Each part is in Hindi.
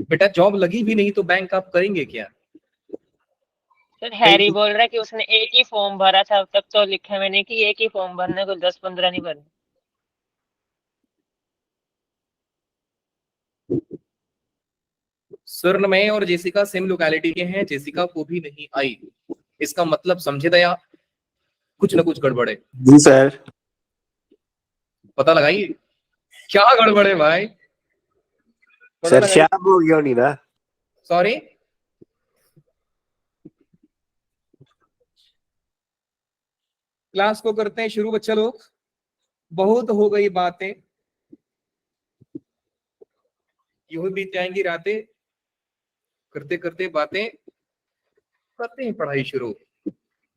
बेटा जॉब लगी भी नहीं तो बैंक आप करेंगे क्या? सर हैरी बोल रहा है कि उसने एक ही फॉर्म भरा था, अब तक तो लिखा मैंने कि एक ही फॉर्म भरने को 10-15 नहीं भरने। स्वर्णमय और जेसिका सेम लोकेलिटी के हैं, जेसिका को भी नहीं आई, इसका मतलब समझे दया कुछ ना कुछ गड़बड़ है। जी सर। पता लगाइए क्या गड़बड़ है भाई, पता सर लगाइए। श्याम हो गया नहीं ना। सॉरी, क्लास को करते हैं शुरू बच्चा लोग, बहुत हो गई बातें, यूं ही बीत जाएंगी रातें, करते करते बातें, करते हैं पढ़ाई शुरू।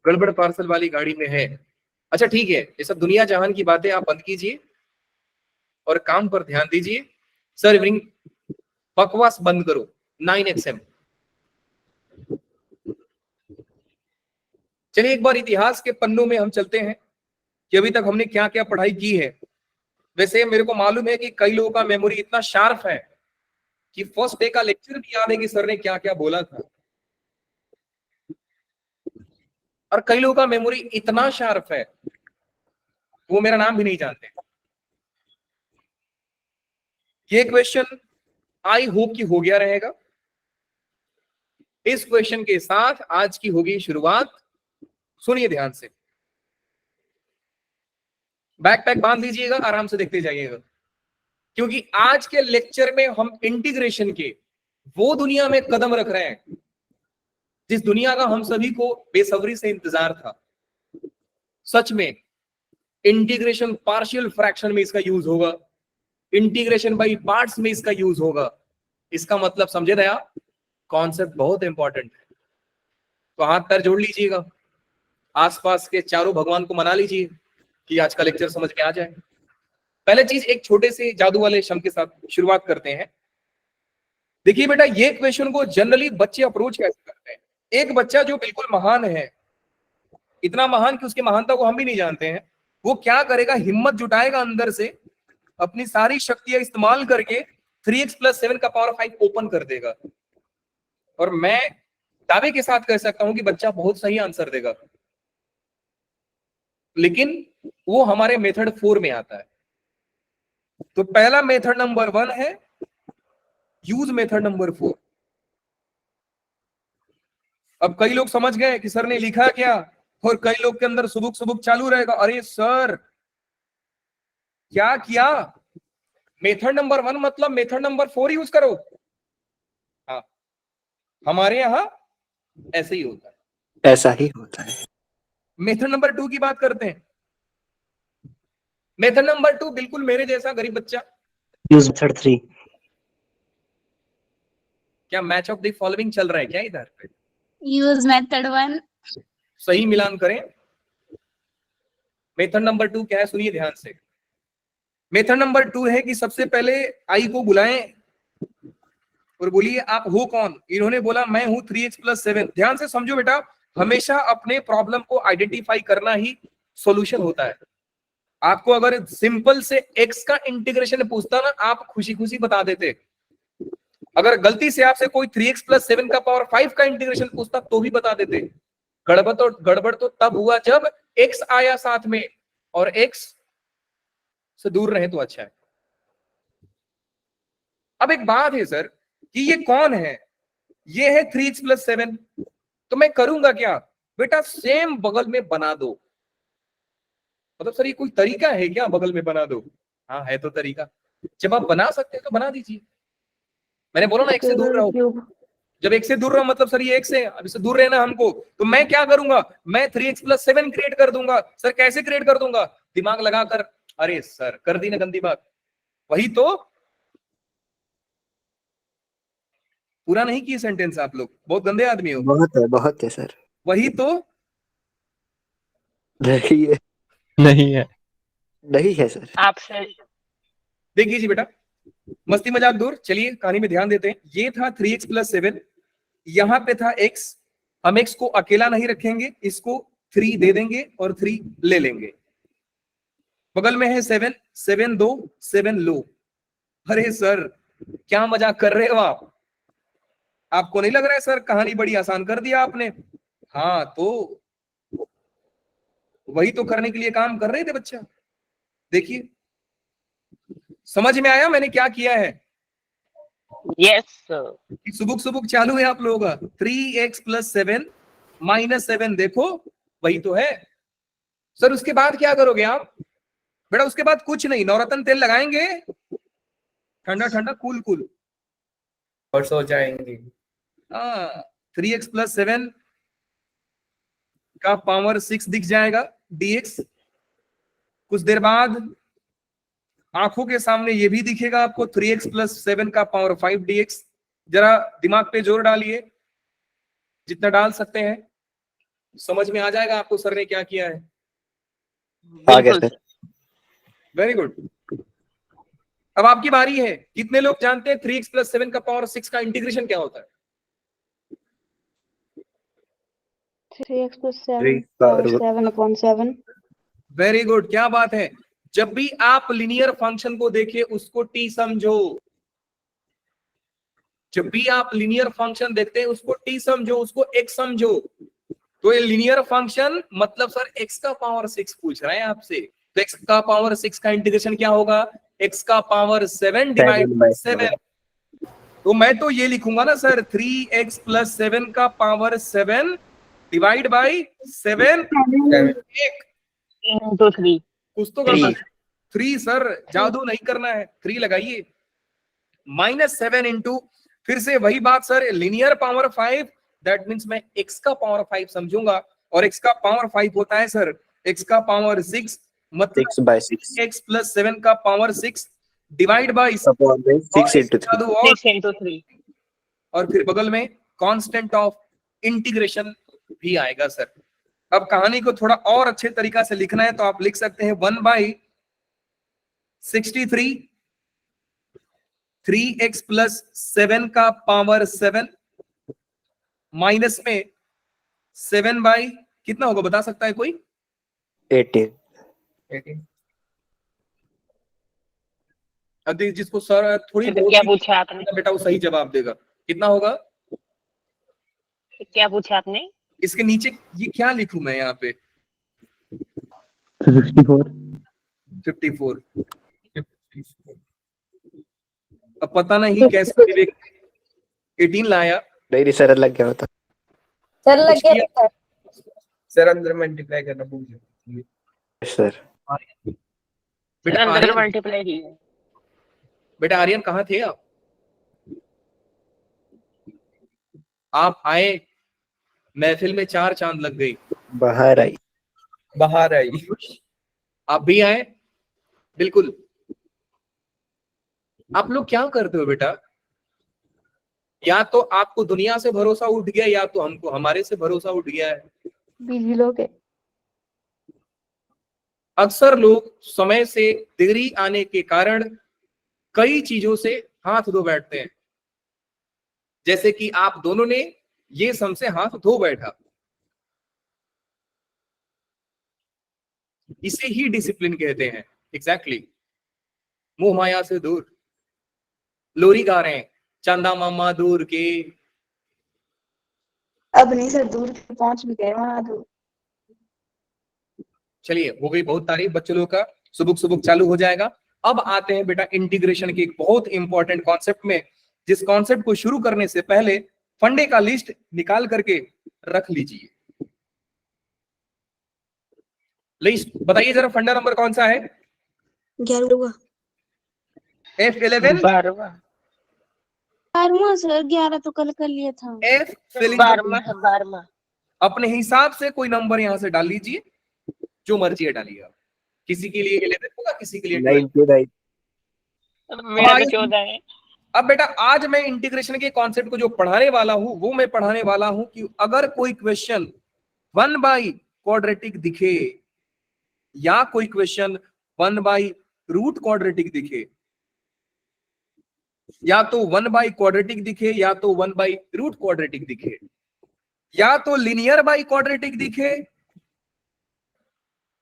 गड़बड़ पार्सल वाली गाड़ी में है। अच्छा ठीक है, ये सब दुनिया जहान की बातें आप बंद कीजिए और काम पर ध्यान दीजिए। सर इवनिंग बकवास बंद करो। 9XM। चलिए एक बार इतिहास के पन्नों में हम चलते हैं कि अभी तक हमने क्या क्या पढ़ाई की है। वैसे मेरे को मालूम है कि कई लोगों का मेमोरी इतना शार्प है कि फर्स्ट डे का लेक्चर भी याद है कि सर ने क्या क्या बोला था, और कई लोगों का मेमोरी इतना शार्प है वो मेरा नाम भी नहीं जानते। ये क्वेश्चन आई होप कि हो गया रहेगा। इस क्वेश्चन के साथ आज की होगी शुरुआत। सुनिए ध्यान से, बैकपैक बांध लीजिएगा, आराम से देखते जाइएगा, क्योंकि आज के लेक्चर में हम इंटीग्रेशन के वो दुनिया में कदम रख रहे हैं जिस दुनिया का हम सभी को बेसब्री से इंतजार था। सच में इंटीग्रेशन पार्शियल फ्रैक्शन में इसका यूज होगा, इंटीग्रेशन बाई पार्ट्स में इसका यूज होगा। इसका मतलब समझे दया, कॉन्सेप्ट बहुत इंपॉर्टेंट है। तो हाथ पैर जोड़ लीजिएगा, आसपास के चारों भगवान को मना लीजिए कि आज का लेक्चर समझ में आ जाए। पहले चीज एक छोटे से जादू वाले शम के साथ शुरुआत करते हैं। देखिए बेटा, ये क्वेश्चन को जनरली बच्चे अप्रोच कैसे करते हैं। एक बच्चा जो बिल्कुल महान है, इतना महान कि उसकी महानता को हम भी नहीं जानते हैं, वो क्या करेगा, हिम्मत जुटाएगा अंदर से, अपनी सारी शक्तियां इस्तेमाल करके 3x+7 का पावर 5 ओपन कर देगा। और मैं दावे के साथ कह सकता हूं कि बच्चा बहुत सही आंसर देगा, लेकिन वो हमारे मेथड 4 में आता है। तो पहला मेथड नंबर 1 है, यूज मेथड नंबर 4। अब कई लोग समझ गए कि सर ने लिखा क्या, और कई लोग के अंदर सुबुक सुबुक चालू रहेगा, अरे सर क्या किया, मेथड नंबर 1 मतलब मेथड नंबर 4 यूज करो। हाँ, हमारे यहां ऐसे ही होता है, ऐसा ही होता है। मेथड नंबर 2 की बात करते हैं। मेथड नंबर 2 बिल्कुल मेरे जैसा गरीब बच्चा, यूज मेथड 3। क्या मैच ऑफ द फॉलोइंग चल रहा है क्या इधर पे? Use method 1। सही मिलान करें। मेथड नंबर 2 क्या है, सुनिए ध्यान से। मेथड नंबर 2 है कि सबसे पहले आई को बुलाएं और बोलिए आप हो कौन। इन्होंने बोला मैं हूं 3x+7। ध्यान से समझो बेटा, हमेशा अपने प्रॉब्लम को आइडेंटिफाई करना ही सॉल्यूशन होता है। आपको अगर सिंपल से x का इंटीग्रेशन पूछता ना, आप खुशी खुशी बता देते। अगर गलती से आपसे कोई 3x+7 का पावर 5 का इंटीग्रेशन पूछता तो भी बता देते। गड़बड़ तो तब हुआ जब x आया साथ में, और x से दूर रहे तो अच्छा है। अब एक बात है सर कि ये कौन है, ये है 3x+7, तो मैं करूंगा क्या बेटा, सेम बगल में बना दो। मतलब सर ये कोई तरीका है क्या बगल में बना दो? हाँ है तो तरीका, जब आप बना सकते हैं तो बना दीजिए। मैंने बोला ना एक से दूर रहो, जब एक से दूर रहो मतलब सर ये एक से, अब इससे दूर रहना हमको, तो मैं क्या करूंगा, मैं 3x+7 क्रिएट कर दूंगा। सर कैसे क्रिएट कर दूंगा, दिमाग लगाकर। अरे सर कर दी ना गंदी बात, वही तो। पूरा नहीं किए सेंटेंस आप लोग, बहुत गंदे आदमी हो। बहुत है सर। वही तो नहीं है। नहीं है। नहीं है सर। आपसे देखिए जी बेटा, मस्ती मजाक दूर, चलिए कहानी में ध्यान देते हैं। ये था 3x+7, यहां पे था x, हम x को अकेला नहीं रखेंगे, इसको 3 दे देंगे और 3 ले लेंगे। बगल में है 7, 7 दो 7 लो। अरे सर क्या मजाक कर रहे हो आप, आपको नहीं लग रहा है सर कहानी बड़ी आसान कर दिया आपने? हाँ, तो वही तो करने के लिए काम कर रहे थे बच्चा। देखिए, समझ में आया मैंने क्या किया है? Yes sir. सुबुक सुबुक चालू है आप लोगों का। 3x + 7 - 7, देखो वही तो है सर। उसके बाद क्या करोगे आप बेटा? उसके बाद कुछ नहीं, नवरत्न तेल लगाएंगे, ठंडा ठंडा कूल कूल, और सो जाएंगे। हाँ, 3x + 7 का पावर 6 दिख जाएगा, dx। कुछ देर बाद आंखों के सामने ये भी दिखेगा आपको, 3x + 7 का पावर 5 dx। जरा दिमाग पे जोर डालिए, जितना डाल सकते हैं। समझ में आ जाएगा आपको सर ने क्या किया है। आ गया बिल्कुल सर। Very good. अब आपकी बारी है। कितने लोग जानते हैं 3x + 7 का पावर 6 का इंटीग्रेशन क्या होता है? 3x + 7 power 7/7। वेरी गुड, क्या बात है। जब भी आप लिनियर फंक्शन को देखे उसको टी समझो। जब भी आप लिनियर फंक्शन देखते हैं उसको टी समझो, उसको x समझो। तो ये लिनियर फंक्शन मतलब सर x का पावर 6 पूछ रहे हैं आपसे, तो x का पावर 6 का इंटीग्रेशन क्या होगा? x का पावर 7 डिवाइड बाय 7। तो मैं तो ये लिखूंगा ना सर, 3x + 7 का पावर 7 डिवाइड बाय 7। एक into 3। कुछ तो गलत है। 3 सर, जादू नहीं करना है, 3 लगाइए। -7 इंटू, फिर से वही बात sir, linear power 5, that means मैं x का पावर 5 समझूंगा, और x का पावर 5 होता है सर x का पावर 6, मतलब 6/6 x + 7 का power 6 divide by 6 upon by 6 into 3। जादू और 6 into 3। और फिर बगल में कांस्टेंट ऑफ इंटीग्रेशन भी आएगा सर। अब कहानी को थोड़ा और अच्छे तरीका से लिखना है तो आप लिख सकते हैं 1/63 3x + 7 का पावर 7 माइनस में 7 बाई कितना होगा बता सकता है कोई? 18। अभी जिसको सर थोड़ी तो क्या बहुत पूछा आपने? बेटा वो सही जवाब देगा। कितना होगा? क्या पूछा आपने? इसके नीचे ये क्या लिखूं मैं यहाँ पे? 54। 54। अब पता नहीं कैसे विवेक 18 लाया। नहीं सर, लग गया होता। सर लग कुछ किया गया सर, अंदर मल्टीप्लाई करना भूल गया सर। सर बेटा। अंदर आर्यन, मल्टीप्लाई की है। बेटा आर्यन कहाँ थे आप? आप आए, महफिल में 4 चांद लग गई। बाहर आई। बाहर आई, आप भी आए। बिल्कुल। आप लोग क्या करते हो बेटा? या तो आपको दुनिया से भरोसा उठ गया, या तो हमको हमारे से भरोसा उठ गया है। बिजी लोग है। अक्सर लोग समय से देरी आने के कारण कई चीजों से हाथ धो बैठते हैं, जैसे कि आप दोनों ने ये हमसे हाथ धो बैठा। इसे ही डिसिप्लिन कहते हैं। एग्जैक्टली। मोह माया से दूर। लोरी गा रहे हैं, चंदा मामा दूर के। अब नहीं सर, दूर पहुंच भी गए वहां दूर। चलिए, हो गई बहुत तारीफ बच्चों लोग का। सुबुक सुबुक चालू हो जाएगा। अब आते हैं बेटा इंटीग्रेशन के एक बहुत इंपॉर्टेंट कॉन्सेप्ट में, जिस कॉन्सेप्ट को शुरू करने से पहले फंडे का लिस्ट निकाल करके रख लीजिए। लिस्ट बताइए जरा, फंडा नंबर कौन सा है? 11वां F11। 12वां। 12वां सर, 11 तो कल कर लिया था। F fill in the 12वां है, 12वां। अपने हिसाब से कोई नंबर यहां से डाल लीजिए, जो मर्जी है डालिएगा। किसी के लिए 11 होगा, किसी के लिए 12। 99। मेरा तो 14 है। अब बेटा आज मैं इंटीग्रेशन के कॉन्सेप्ट को जो पढ़ाने वाला हूं वो मैं पढ़ाने वाला हूं कि अगर कोई क्वेश्चन 1/क्वाड्रेटिक दिखे, या कोई क्वेश्चन 1/√क्वाड्रेटिक दिखे, या तो 1/क्वाड्रेटिक दिखे, या तो 1/√क्वाड्रेटिक दिखे, या तो लिनियर बाई क्वाड्रेटिक दिखे,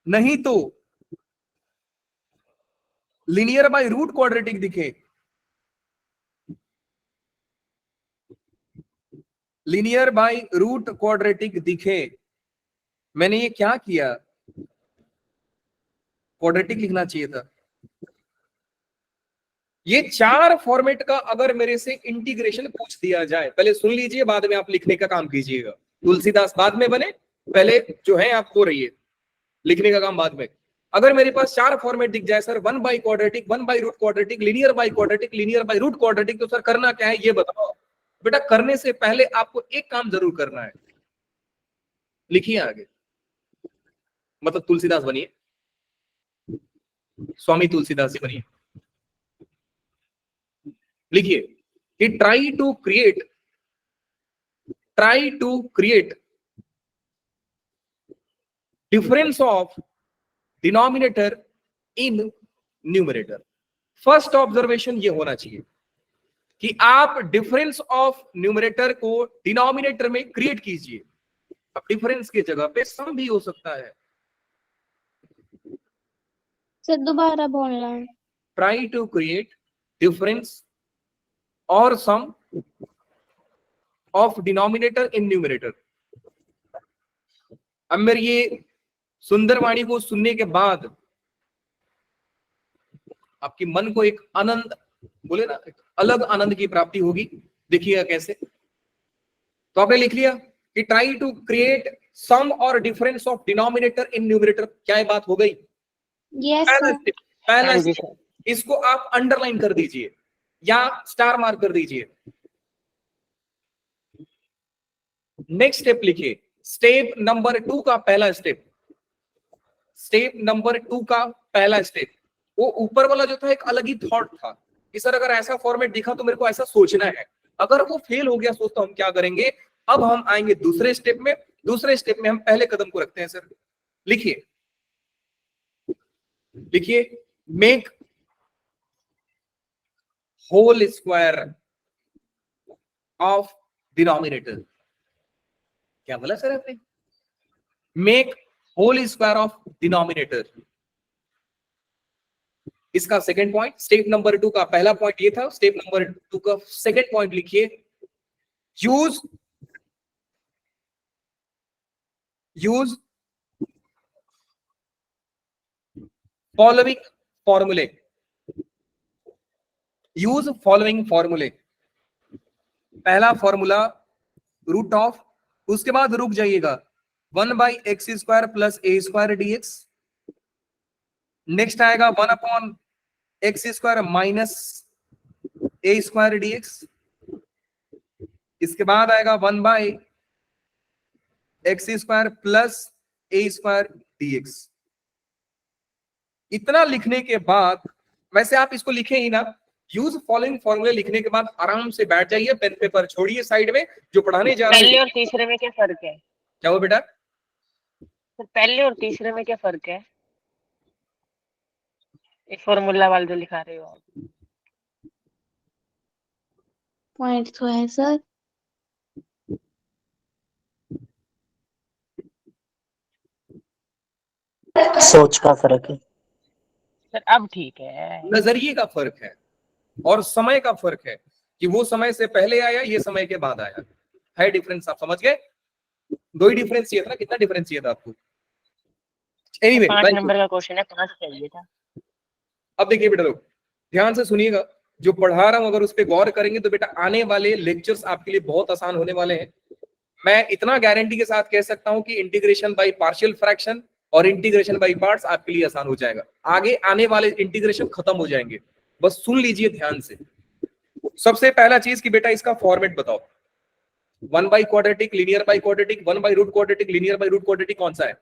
नहीं तो लिनियर बाई रूट क्वाड्रेटिक दिखे, लिनियर बाय रूट क्वाड्रेटिक दिखे, मैंने ये क्या किया, क्वाड्रेटिक लिखना चाहिए था। ये 4 फॉर्मेट का अगर मेरे से इंटीग्रेशन पूछ दिया जाए, पहले सुन लीजिए, बाद में आप लिखने का काम कीजिएगा। तुलसीदास बाद में बने, पहले जो है आप हो रही है, लिखने का काम बाद में। अगर मेरे पास 4 फॉर्मेट दिख जाए sir, 1 by quadratic, 1 by root quadratic, linear by quadratic, linear by root quadratic, तो सर करना क्या है ये बताओ। बेटा करने से पहले आपको एक काम जरूर करना है, लिखिए आगे, मतलब तुलसीदास बनिए, स्वामी तुलसीदास जी बनिए। लिखिए कि try to create difference of denominator in numerator. First observation ये होना चाहिए कि आप डिफरेंस ऑफ न्यूमरेटर को डिनोमिनेटर में क्रिएट कीजिए। अब डिफरेंस की जगह पे सम भी हो सकता है। सर दोबारा बोलना है। ट्राई टू क्रिएट डिफरेंस और सम ऑफ डिनोमिनेटर इन न्यूमरेटर। अब मेरी ये सुंदर वाणी को सुनने के बाद आपकी मन को एक आनंद, बोले ना, एक अलग आनंद की प्राप्ति होगी। देखिएगा कैसे। तो आपने लिख लिया कि ट्राई टू क्रिएट सम और difference of denominator in numerator. क्या ये बात हो गई? यस पहला सर। पहला हाँ जी step, इसको आप अंडरलाइन कर दीजिए या स्टार मार्क कर दीजिए। नेक्स्ट स्टेप लिखिए, स्टेप नंबर 2 का पहला स्टेप, स्टेप नंबर 2 का पहला स्टेप। वो ऊपर वाला जो था एक अलग ही थॉट था कि सर अगर ऐसा फॉर्मेट दिखा तो मेरे को ऐसा सोचना है। अगर वो फेल हो गया सोच तो हम क्या करेंगे? अब हम आएंगे दूसरे स्टेप में। दूसरे स्टेप में हम पहले कदम को रखते हैं सर। लिखिए लिखिए, make whole square of denominator. क्या बोला सर आपने? Make whole square of denominator. इसका सेकंड पॉइंट, स्टेप नंबर 2 का पहला पॉइंट ये था। स्टेप नंबर 2 का सेकंड पॉइंट लिखिए, यूज फॉलोइंग फॉर्मूले। यूज फॉलोइंग फॉर्मूले। पहला फॉर्मूला रूट ऑफ, उसके बाद रुक जाइएगा, 1 by x square plus A square D x. Next आएगा 1 अपॉन एक्स स्क्वायर माइनस ए स्क्वायर डी एक्स। इसके बाद आएगा 1 by x square plus A square D x. इतना लिखने के बाद, वैसे आप इसको लिखे ही ना, यूज फॉलोइंग फॉर्मूले लिखने के बाद आराम से बैठ जाइए, पेन पेपर छोड़िए साइड में, जो पढ़ाने जा रहे पहले हैं। और तीसरे में क्या फर्क है? क्या हो बेटा? तो पहले और तीसरे में क्या फर्क है? एक फॉर्मूला वाला जो लिखा रहे हो आप। पॉइंट तो है सर। सोच का फर्क है। सर अब ठीक है। नजरिए का फर्क है और समय का फर्क है कि वो समय से पहले आया, ये समय के बाद आया है। डिफरेंस आप समझ गए? 2 ही डिफरेंस चाहिए था ना? कितना डिफरेंस चाहिए था आपको? एनीवे, 5 नंबर का क्वेश्चन है, 5 चाहिए था। अब देखिए बेटा लोग, ध्यान से सुनिएगा। जो पढ़ा रहा हूं अगर उस पर गौर करेंगे तो बेटा आने वाले लेक्चर्स आपके लिए बहुत आसान होने वाले हैं। मैं इतना गारंटी के साथ कह सकता हूं कि इंटीग्रेशन बाय पार्शियल फ्रैक्शन और इंटीग्रेशन बाय पार्ट्स आपके लिए आसान हो जाएगा। आगे आने वाले इंटीग्रेशन खत्म हो जाएंगे। बस सुन लीजिए ध्यान से। सबसे पहला चीज कि बेटा इसका फॉर्मेट बताओ। 1 by quadratic, linear by quadratic, 1 by root quadratic, linear by root quadratic, कौन सा है?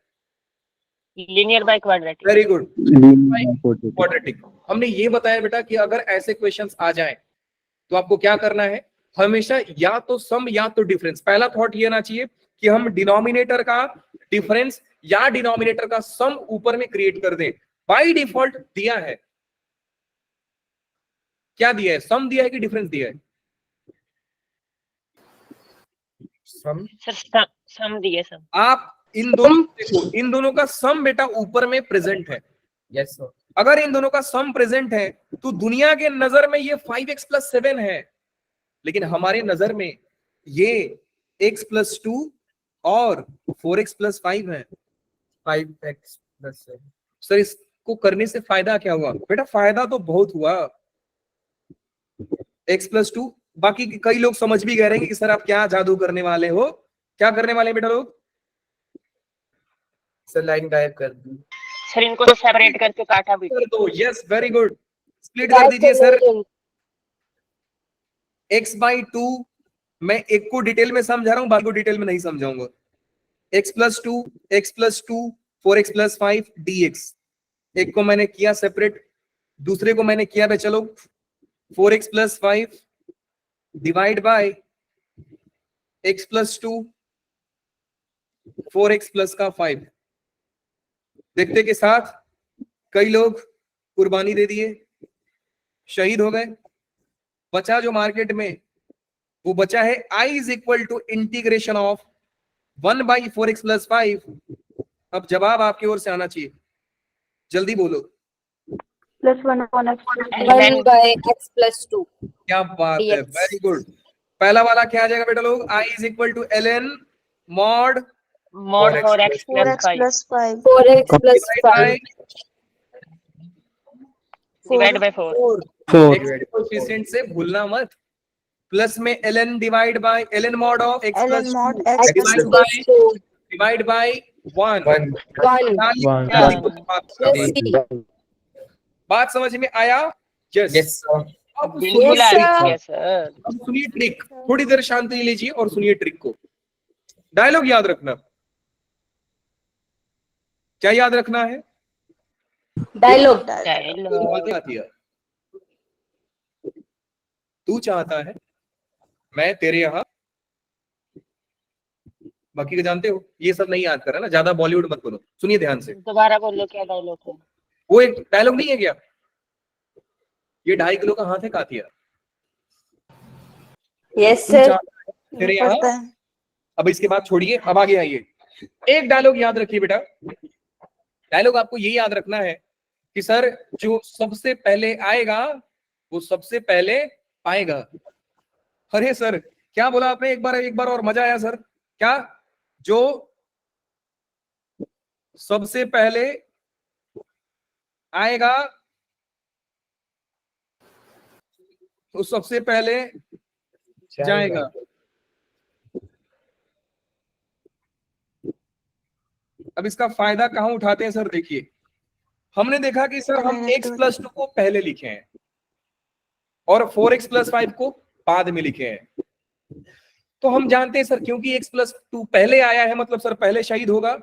Linear by quadratic. Very good, quadratic. हमने ये बताया बेटा कि अगर ऐसे क्वेश्चंस आ जाएं तो आपको क्या करना है, हमेशा या तो सम या तो डिफरेंस। पहला थॉट ये ना चाहिए कि हम डिनोमिनेटर का डिफरेंस या डिनोमिनेटर का सम ऊपर में क्रिएट कर दें। बाय डिफॉल्ट दिया है, क्या दिया है? सम दिया है कि डिफरेंस दिया है? सम। सर सम दिए सम। आप इन दोनों देखो, इन दोनों का सम बेटा ऊपर में प्रेजेंट है। Yes sir. अगर इन दोनों का सम प्रेजेंट है तो दुनिया के नजर में ये 5x + 7 है, लेकिन हमारे नजर में ये x प्लस 2 और 4x प्लस 5 है। 5x प्लस सर इसको करने से फायदा क्या हुआ? बेटा फायदा तो बहुत हुआ, x प्लस 2। बाकी कई लोग समझ भी गए रहेंगे कि सर आप क्या जादू करने वाले हो, क्या करने वाले हैं बेटा लोग? सर लाइन गायब कर दी। सर इनको सेपरेट करके काटा भी। कर दो, यस वेरी गुड, स्प्लिट कर दीजिए सर। x बाई 2, मैं एक को डिटेल में समझा रहा हूं, बाकी को डिटेल में नहीं समझाऊंगा। x plus 2, x plus 2, 4x plus 5 dx। एक को मैंने किया सेपरेट, दूसरे को मैंने किया चलो 4x plus 5 divide bye x plus 2, 4x plus का 5। देखते के साथ कई लोग कुर्बानी दे दिए, शहीद हो गए। बचा जो मार्केट में वो बचा है I is equal to integration of 1 by 4x plus 5। अब जवाब आपकी ओर से आना चाहिए, जल्दी बोलो। +1 upon x plus 2. 1 by x plus 2 क्या बात है, dx। Very good. पहला वाला क्या आ जाएगा बेटा लोग? I is equal to ln mod mod 4x plus 4x 5 plus 5. 4x plus divide 5 divide by 4। 4 coefficient से भूलना मत। प्लस में ln divide by ln mod of x ln plus mod 2 x x plus plus 2 divide by 1। 1 plus c। बात समझ में आया? Yes yes. सर। अब बिल्कुल आ sir। रही है सर। अब सुनिए ट्रिक, थोड़ी देर शांति लीजिए और सुनिए ट्रिक को। डायलॉग याद रखना। क्या याद रखना है? डायलॉग डायलॉग आती है। तू चाहता है मैं तेरे यहाँ, बाकी का जानते हो, ये सब नहीं याद कर रहा ना, ज्यादा बॉलीवुड मत बोलो, सुनिए ध्यान से। दोबारा बोलो क्या डायलॉग है। वो एक डायलॉग नहीं है क्या? ये 2.5 किलो का हाथ है कातिया, यस तू सर। चाहता है तेरे यहाँ। पड़ता है। अब इसके बाद छोड़िए, अब आगे आइए। एक डायलॉग याद रखिए बेटा, डायलॉग आपको ये याद रखना है कि सर जो सबसे पहले आएगा वो सबसे पहले पाएगा। अरे सर क्या बोला आपने? एक बार और, मजा आया सर। क्या? जो सबसे पहले आएगा तो सबसे पहले जाएगा। अब इसका फायदा कहां उठाते हैं सर? देखिए, हमने देखा कि सर हम x प्लस 2 को पहले लिखे हैं और 4x प्लस 5 को बाद में लिखे हैं। तो हम जानते हैं सर क्योंकि x प्लस 2 पहले आया है मतलब सर पहले शहीद होगा।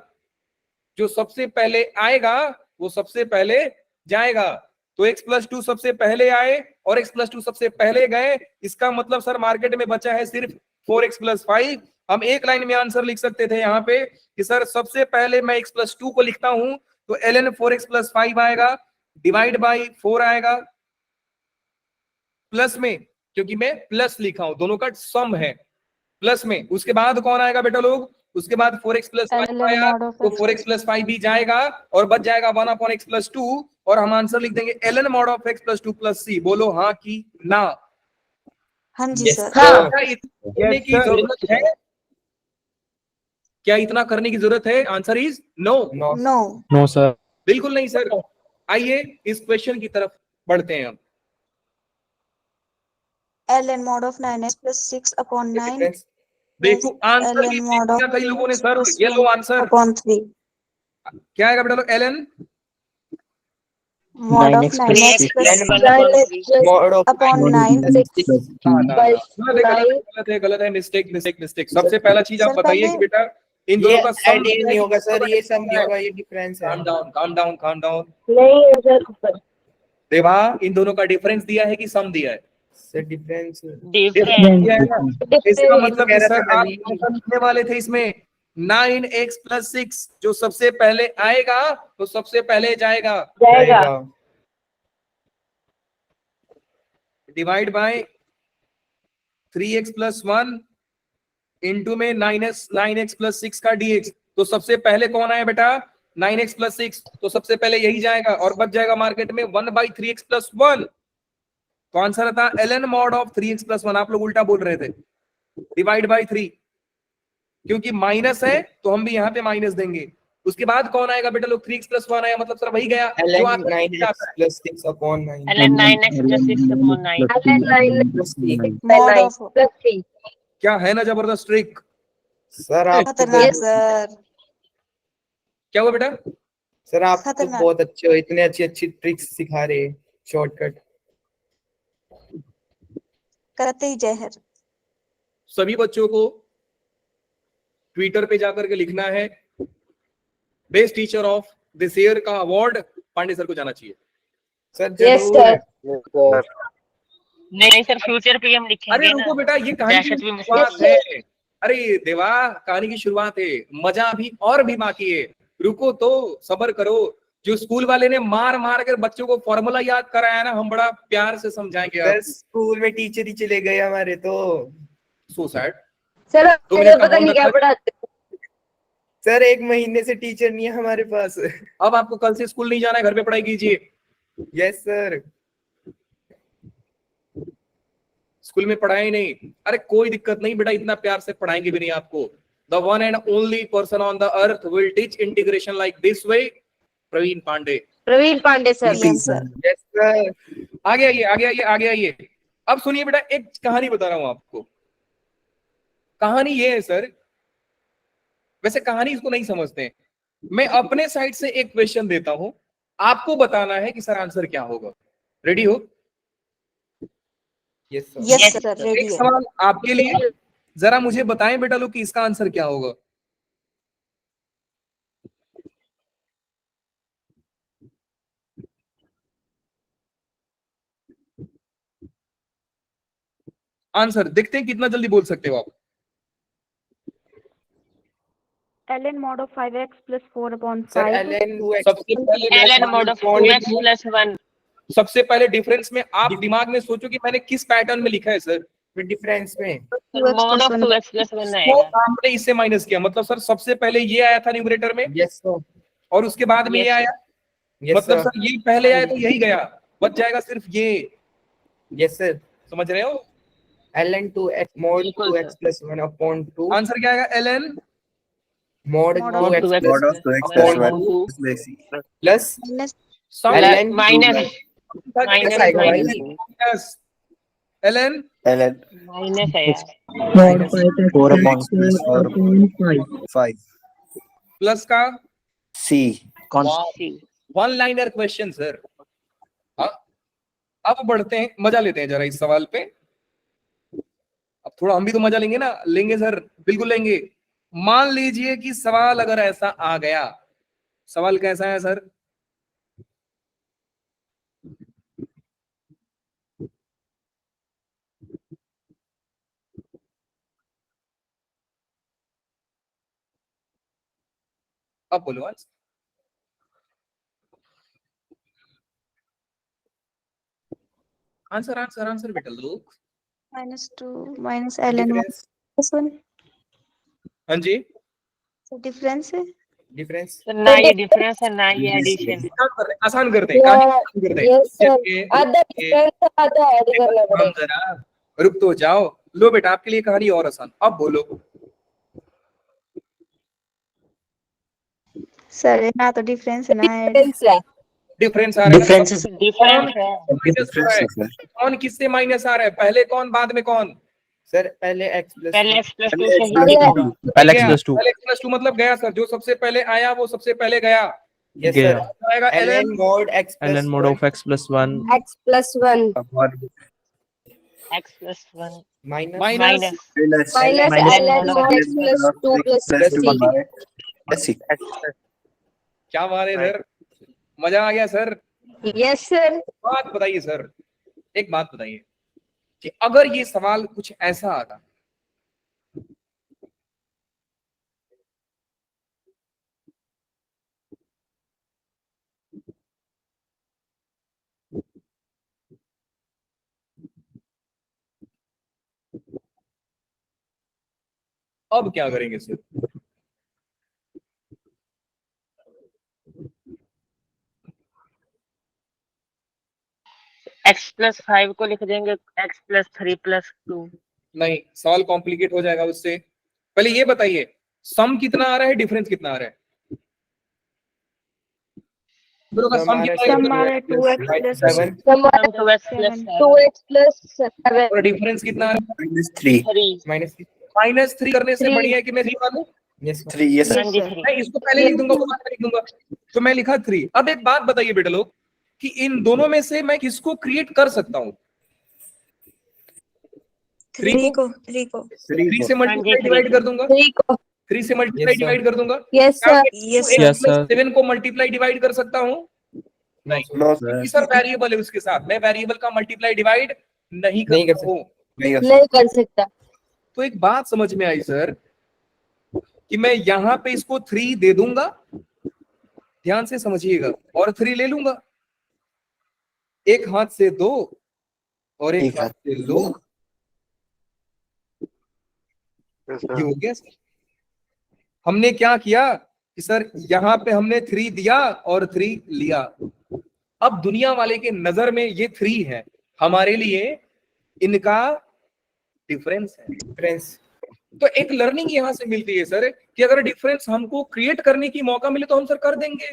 जो सबसे पहले आएगा वो सबसे पहले जाएगा। तो x प्लस 2 सबसे पहले आए और x प्लस 2 सबसे पहले गए, इसका मतलब सर मार्केट में बचा है सिर्फ 4x प्लस 5। हम एक लाइन में आंसर लिख सकते थे यहाँ पे कि सर सबसे पहले मैं x प्लस 2 को लिखता हूं तो ln 4x प्लस 5 आएगा, डिवाइड बाई 4 आएगा, प्लस में, क्योंकि मैं प्लस लिखा हूं, दोनों का सम है, प्लस में। उसके बाद कौन आएगा बेटा लोग? उसके बाद 4x प्लस 5 आया तो 4x प्लस 5 भी जाएगा और बच जाएगा 1 अपॉन x प्लस 2 और हम आंसर लिख देंगे ln mod of x plus 2 plus c। बोलो हाँ की ना? हाँ जी सर। हाँ। क्या इतना करने की जरूरत है? क्या इतना करने की जरूरत है? Answer is no. No no no sir. बिल्कुल नहीं सर। आइए इस क्वेश्चन की तरफ बढ़ते हैं हम। ln mod of 9x plus 6 upon 9 देखो आंसर ln लिख mod of दिया कई लोगों ने 3x सर, plus ये लो 1 आंसर। upon 3 क्या आएगा बेटा लोग? ln mod of 9x plus 9x 6 plus ln 1 upon 3 mod of upon 9 गलत है, मिस्टेक। सबसे पहला चीज आप सर बताइए पहले कि बेटा इन ये दोनों का सम एंड ये नहीं होगा सर, ये सम नहीं होगा, ये डिफरेंस है। Calm down. नहीं है सर। देवा, इन दोनों का डिफरेंस दिया है कि सम दिया है? Sir difference different. दिया है ना? इसका मतलब कि कह रहा सर था आप नहीं। आंसर लिखने वाले थे इसमें 9x प्लस 6, जो सबसे पहले आएगा तो सबसे पहले जाएगा, divide by 3x plus 1 into में 9x प्लस 6 का dx। तो सबसे पहले कौन आया बेटा? 9x प्लस 6, तो सबसे पहले यही जाएगा और बच जाएगा मार्केट में 1 बाई 3x प्लस 1। तो आंसर था ln mod of 3x plus 1। आप लोग उल्टा बोल रहे थे, डिवाइड बाई 3। क्योंकि माइनस है तो हम भी यहाँ पे माइनस देंगे। उसके बाद कौन आएगा बेटा लोग, 3x+1 आया, मतलब सर वही गया जो ln आपका 9x plus 6 upon 9 ln 9x plus 6 upon 9 ln 9 plus 3. Mod 9 of plus 3. क्या है ना जबरदस्त ट्रिक। सर आप तो खतरनाक Yes. सर, क्या हुआ बेटा? सर आप तो खतरनाक। बहुत अच्छे हो, इतने अच्छी अच्छी ट्रिक्स सिखा रहे हैं, शॉर्टकट। करते ही जहर। सभी बच्चों को ट्विटर पे जाकर के लिखना है best teacher of this year का अवार्ड पांडे सर को जाना चाहिए। सर Yes, जरूर। sir. नहीं सर, फ्यूचर पे हम अरे लिखेंगे रुको ना। बेटा, ये कहानी की दहशत भी शुरुआत है। अरे देवा, कहानी की शुरुआत है, मजा अभी और भी बाकी है। रुको तो, सब्र करो। जो स्कूल वाले ने मार मार कर बच्चों को फॉर्मूला याद कराया ना, हम बड़ा प्यार से समझाएंगे सर आपको। स्कूल में टीचर ही चले गए हमारे तो। So sad. सर 2 मुझे मिनट का पता मौन नहीं क्या रखा है। पढ़ाते। सर 1 महीने से टीचर नहीं है हमारे पास। अब आपको कल से स्कूल नहीं जाना है, घर पे पढ़ाई कीजिए। Yes sir. स्कूल में पढ़ाई नहीं, अरे कोई दिक्कत नहीं बेटा, इतना प्यार से पढ़ाएंगे भी नहीं आपको। The one and only person on the earth will teach integration like this way, Praveen Pandey. Praveen Pandey sir. PM sir. Yes sir. आगे आइए, आगे आइए, आगे आइए। अब सुनिए बेटा, एक कहानी बता रहा हूं आपको। कहानी ये है सर, वैसे कहानी इसको नहीं समझते हैं। मैं अपने साइड से एक क्वेश्चन देता हूं, आपको बताना है कि सर आंसर क्या होगा। रेडी हो? Yes sir. Yes Yes, sir, sir. Ready एक है। सवाल आपके लिए, जरा मुझे बताएं बेटा लोग कि इसका आंसर क्या होगा। आंसर देखते हैं कितना जल्दी बोल सकते हो आप। ln mod of 5x plus 4 upon sir 5. ln 2x सबसे पहले ln mod of 2x plus 1 सबसे पहले डिफरेंस में आप दिमाग में सोचो कि मैंने किस पैटर्न में लिखा है सर। डिफरेंस में। mod of 2x plus 1 तो आएगा। आपने इससे माइनस किया, मतलब सर सबसे पहले ये आया था न्यूमरेटर में यस सर। और उसके बाद में ये Yes, आया, यस मतलब सर। सर ये पहले आया तो यही गया, बच जाएगा सिर्फ ये। Yes sir. समझ रहे हो? ln 2x mod बिल्कुल 2x plus 1 upon 2 आंसर क्या आएगा? ln mod Mod mod 2x 2x plus plus 2x 1 upon upon 2 2 plus minus ln minus ऐसा आएगा भाई। माइनस ln ln माइनस है यार। माइनस 4 upon 5 प्लस का c C. One liner question sir. अब बढ़ते हैं, मजा लेते हैं जरा इस सवाल पे। अब थोड़ा हम भी तो मजा लेंगे ना। लेंगे सर, बिल्कुल लेंगे। मान लीजिए कि सवाल अगर ऐसा आ गया, सवाल कैसा है सर? अब बोलो आंसर आंसर आंसर बेटा लोग। -2 माइनस ln 1 डिफरेंस। plus 1। हाँ जी, तो डिफरेंस है। डिफरेंस। तो ना ये डिफरेंस है ना ये एडिशन है। आसान करते हैं, कहानी आसान करते हैं। Yes sir. ये- आधा ये- डिफरेंस आधा ऐड करना हम पड़ेगा। जरा रुक तो जाओ। लो बेटा, आपके लिए कहानी और आसान। अब बोलो। सर ना तो डिफरेंस है ना ऐड। डिफरेंस है। डिफरेंस आ रहा है। डिफरेंस है डिफरेंस है। माइनस हो रहा है, कौन किससे माइनस आ रहा है? पहले कौन बाद में कौन? सर पहले x plus पहले 2 x plus 2 से ही पहले होगा। पहले गया। x plus 2 पहले x plus 2 मतलब गया सर, जो सबसे पहले आया वो सबसे पहले गया। Yes sir. आएगा ln mod x plus ln mod 1 of x plus 1 x plus 1 x plus 1 minus minus minus minus ln ln mod of mod x x plus 2 plus c. क्या बात है सर, मजा आ गया सर। Yes sir. बात बताइए सर, एक बात बताइए कि अगर ये सवाल कुछ ऐसा आता, अब क्या करेंगे सर? x plus 5 को लिख देंगे x plus 3 plus 2। नहीं, सवाल कॉम्प्लिकेट हो जाएगा उससे। पहले ये बताइए सम कितना आ रहा है, डिफरेंस कितना आ रहा है? दोनों का सम कितना सम है? हमारा 2x plus 7 Sum 2x plus 7 2x plus 7 और डिफरेंस कितना आ रहा है? -3 3 -3 करने से 3 बढ़िया है कि मैं 3 मानूं? यस 3 yes sir हाँ जी sir. 3 मैं इसको पहले लिख दूंगा, बाद में लिख दूंगा, तो मैं लिखा 3। अब एक बात बताइए बेटा लोग कि इन दोनों में से मैं किसको क्रिएट कर सकता हूँ? 3 को 3 से हाँ मल्टीप्लाई जी, डिवाइड 3 कर दूंगा, 3 को 3 से मल्टीप्लाई Yes, sir. डिवाइड कर दूंगा। यस क्या सर मैं Yes, x Yes, plus sir. 7 को मल्टीप्लाई डिवाइड कर सकता हूँ? नहीं, नो क्योंकि सर वेरिएबल है उसके साथ, मैं वेरिएबल का मल्टीप्लाई डिवाइड नहीं नहीं कर करता हूँ। नहीं हो नहीं कर सकता। तो एक बात समझ में आई सर कि मैं यहां पे इसको 3 दे दूंगा, ध्यान से समझिएगा, और 3 ले लूंगा, एक हाथ से 2 और एक एक हाथ हाथ से लो, ये हो गया सर। हमने क्या किया कि सर यहां पे हमने 3 दिया और 3 लिया। अब दुनिया वाले के नजर में ये 3 है, हमारे लिए इनका डिफरेंस है। डिफरेंस तो एक लर्निंग यहां से मिलती है सर कि अगर डिफरेंस हमको क्रिएट करने की मौका मिले तो हम सर कर देंगे।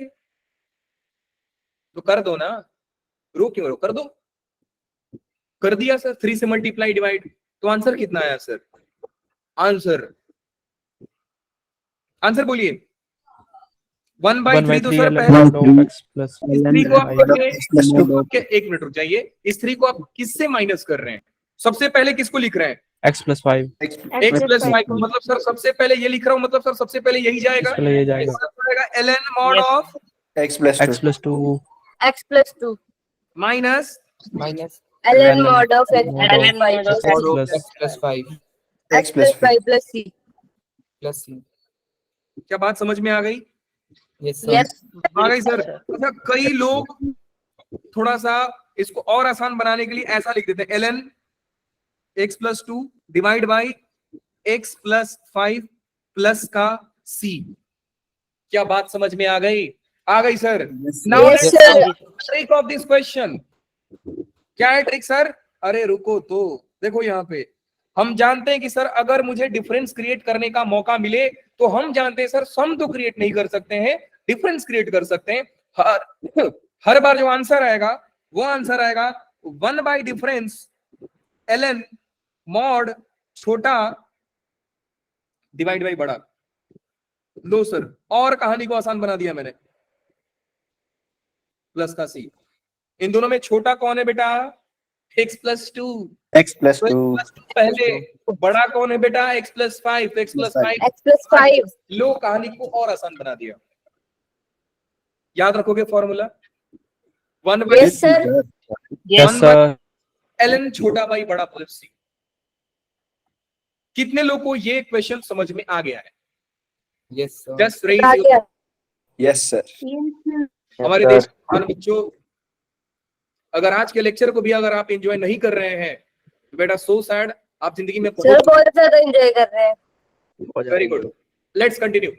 तो कर दो ना, रो क्यों रो, कर दो। कर दिया सर, 3 से मल्टीप्लाई डिवाइड, तो आंसर कितना आया सर? आंसर आंसर बोलिए 1/3। तो सर पहले x plus इस 3 को आप y एक मिनट रुक जाइए, इस 3 को आप किससे माइनस कर रहे हैं? सबसे पहले किसको लिख रहे हैं? x plus 5 x प्लस 5 को, मतलब सर सबसे पहले ये लिख रहा हूं, मतलब सर सबसे पहले यही जाएगा, इसके लिए ये जाएगा इसका पड़ेगा ln mod Yes. Of x plus 2 x plus 2 minus minus ln mod of x mod plus ln 5 mod of x और plus x plus 5 x plus 5 plus c plus c। क्या बात समझ में आ गई? यस yes आ गई सर। अच्छा, कई लोग थोड़ा सा इसको और आसान बनाने के लिए ऐसा लिख देते हैं ln x plus 2 divide by x plus 5 plus का c। क्या बात समझ में आ गई? आ गई sir. Now Yes, sir. Trick of this question क्या है? ट्रिक सर, अरे रुको तो देखो, यहाँ पे हम जानते हैं कि सर अगर मुझे डिफरेंस क्रिएट करने का मौका मिले तो हम जानते हैं सर सम तो क्रिएट नहीं कर सकते हैं, डिफरेंस क्रिएट कर सकते हैं। हर बार जो आंसर आएगा वो आंसर आएगा 1 बाई डिफरेंस ln मॉड छोटा डिवाइड बाई बड़ा। लो सर, और कहानी को आसान बना दिया मैंने, प्लस का सी। इन दोनों में छोटा कौन है बेटा? x प्लस 2 x plus 2 पहले। बड़ा कौन है बेटा? x plus 5 x plus 5। x plus 5 लो, कहानी को और आसान बना दिया। याद रखोगे formula 1 yes sir yes sir ln छोटा बाई बड़ा प्लस सी। कितने लोग को ये क्वेश्चन समझ में आ गया है? यस जस्ट आ रेज। गया yes sir हमारे देश के महान बच्चों, अगर आज के लेक्चर को भी अगर आप एंजॉय नहीं कर रहे हैं तो बेटा सो सैड, आप जिंदगी में सर बहुत ज्यादा एंजॉय कर रहे हैं। Very good. Let's continue.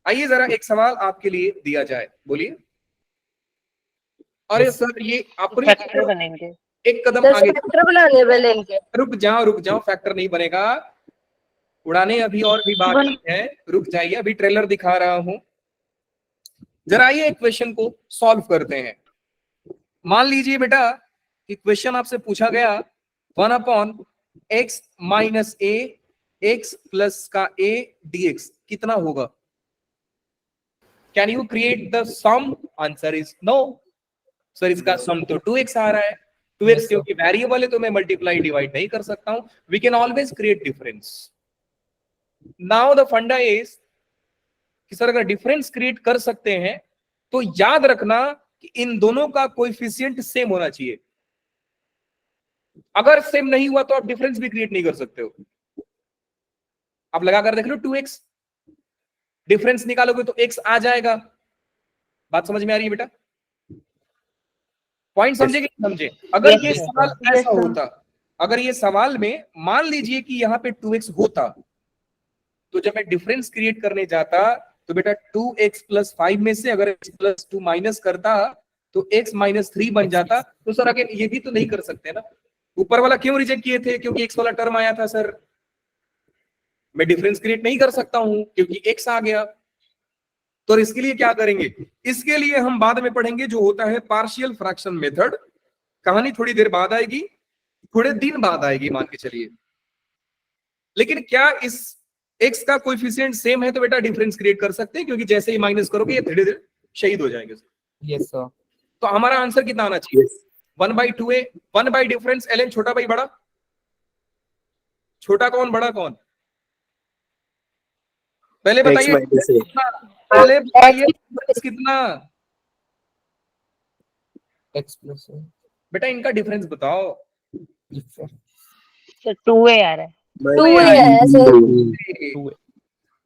आइए जरा एक सवाल आपके लिए दिया जाए, बोलिए। अरे सर ये आपको फैक्टर बनेंगे। एक कदम सर आगे। फैक्टर बनाने वाले इनके रुक जाओ, फैक्टर नहीं बनेगा, उड़ाने अभी और भी बाकी है, रुक जाइए, अभी ट्रेलर दिखा रहा हूं। जरा आइए एक क्वेश्चन को सॉल्व करते हैं। मान लीजिए बेटा कि क्वेश्चन आपसे पूछा गया 1/x minus a x plus का a dx कितना होगा? Can you create the sum? Answer is no. Sir इसका सम तो 2x आ रहा है। 2x क्योंकि वेरिएबल है तो मैं मल्टीप्लाई डिवाइड नहीं कर सकता हूं। We can always create difference. Now the funda is कि सर अगर डिफरेंस क्रिएट कर सकते हैं तो याद रखना कि इन दोनों का कोएफिशिएंट सेम होना चाहिए। अगर सेम नहीं हुआ तो आप डिफरेंस भी क्रिएट नहीं कर सकते हो। आप लगा कर देख लो 2x, डिफरेंस निकालोगे तो x आ जाएगा। बात समझ में आ रही है बेटा? पॉइंट समझे कि नहीं समझे? अगर ये सवाल ऐसा होता, अगर ये सवाल में मान लीजिए कि यहाँ पे 2x होता, तो जब मैं डिफरेंस क्रिएट करने जाता तो बेटा 2x प्लस 5 में से अगर x प्लस 2 माइनस करता तो x माइनस 3 बन जाता। तो सर अगर ये भी तो नहीं कर सकते ना। ऊपर वाला क्यों रिजेक्ट किए थे? क्योंकि x वाला टर्म आया था सर। मैं डिफरेंस क्रिएट नहीं कर सकता हूं क्योंकि x आ गया। तो इसके लिए क्या करेंगे, इसके लिए हम बाद में पढ़ेंगे जो होता है पार्शियल फ्रैक्शन मेथड। कहानी थोड़ी देर बाद आएगी, थोड़े दिन बाद आएगी मान के चलिए। लेकिन क्या इस x का कोएफिशिएंट सेम है तो बेटा डिफरेंस क्रिएट कर सकते हैं, क्योंकि जैसे ही माइनस करोगे ये धीरे धीरे शहीद हो जाएंगे। Yes sir. तो हमारा आंसर कितना आना चाहिए? 1/2a, 1 बाई डिफरेंस ln छोटा बाई बड़ा। छोटा कौन बड़ा कौन? पहले बताइए पहले बताइए कितना x प्लस बेटा, इनका डिफरेंस बताओ। सर 2a आ रहा है। 2a है सर।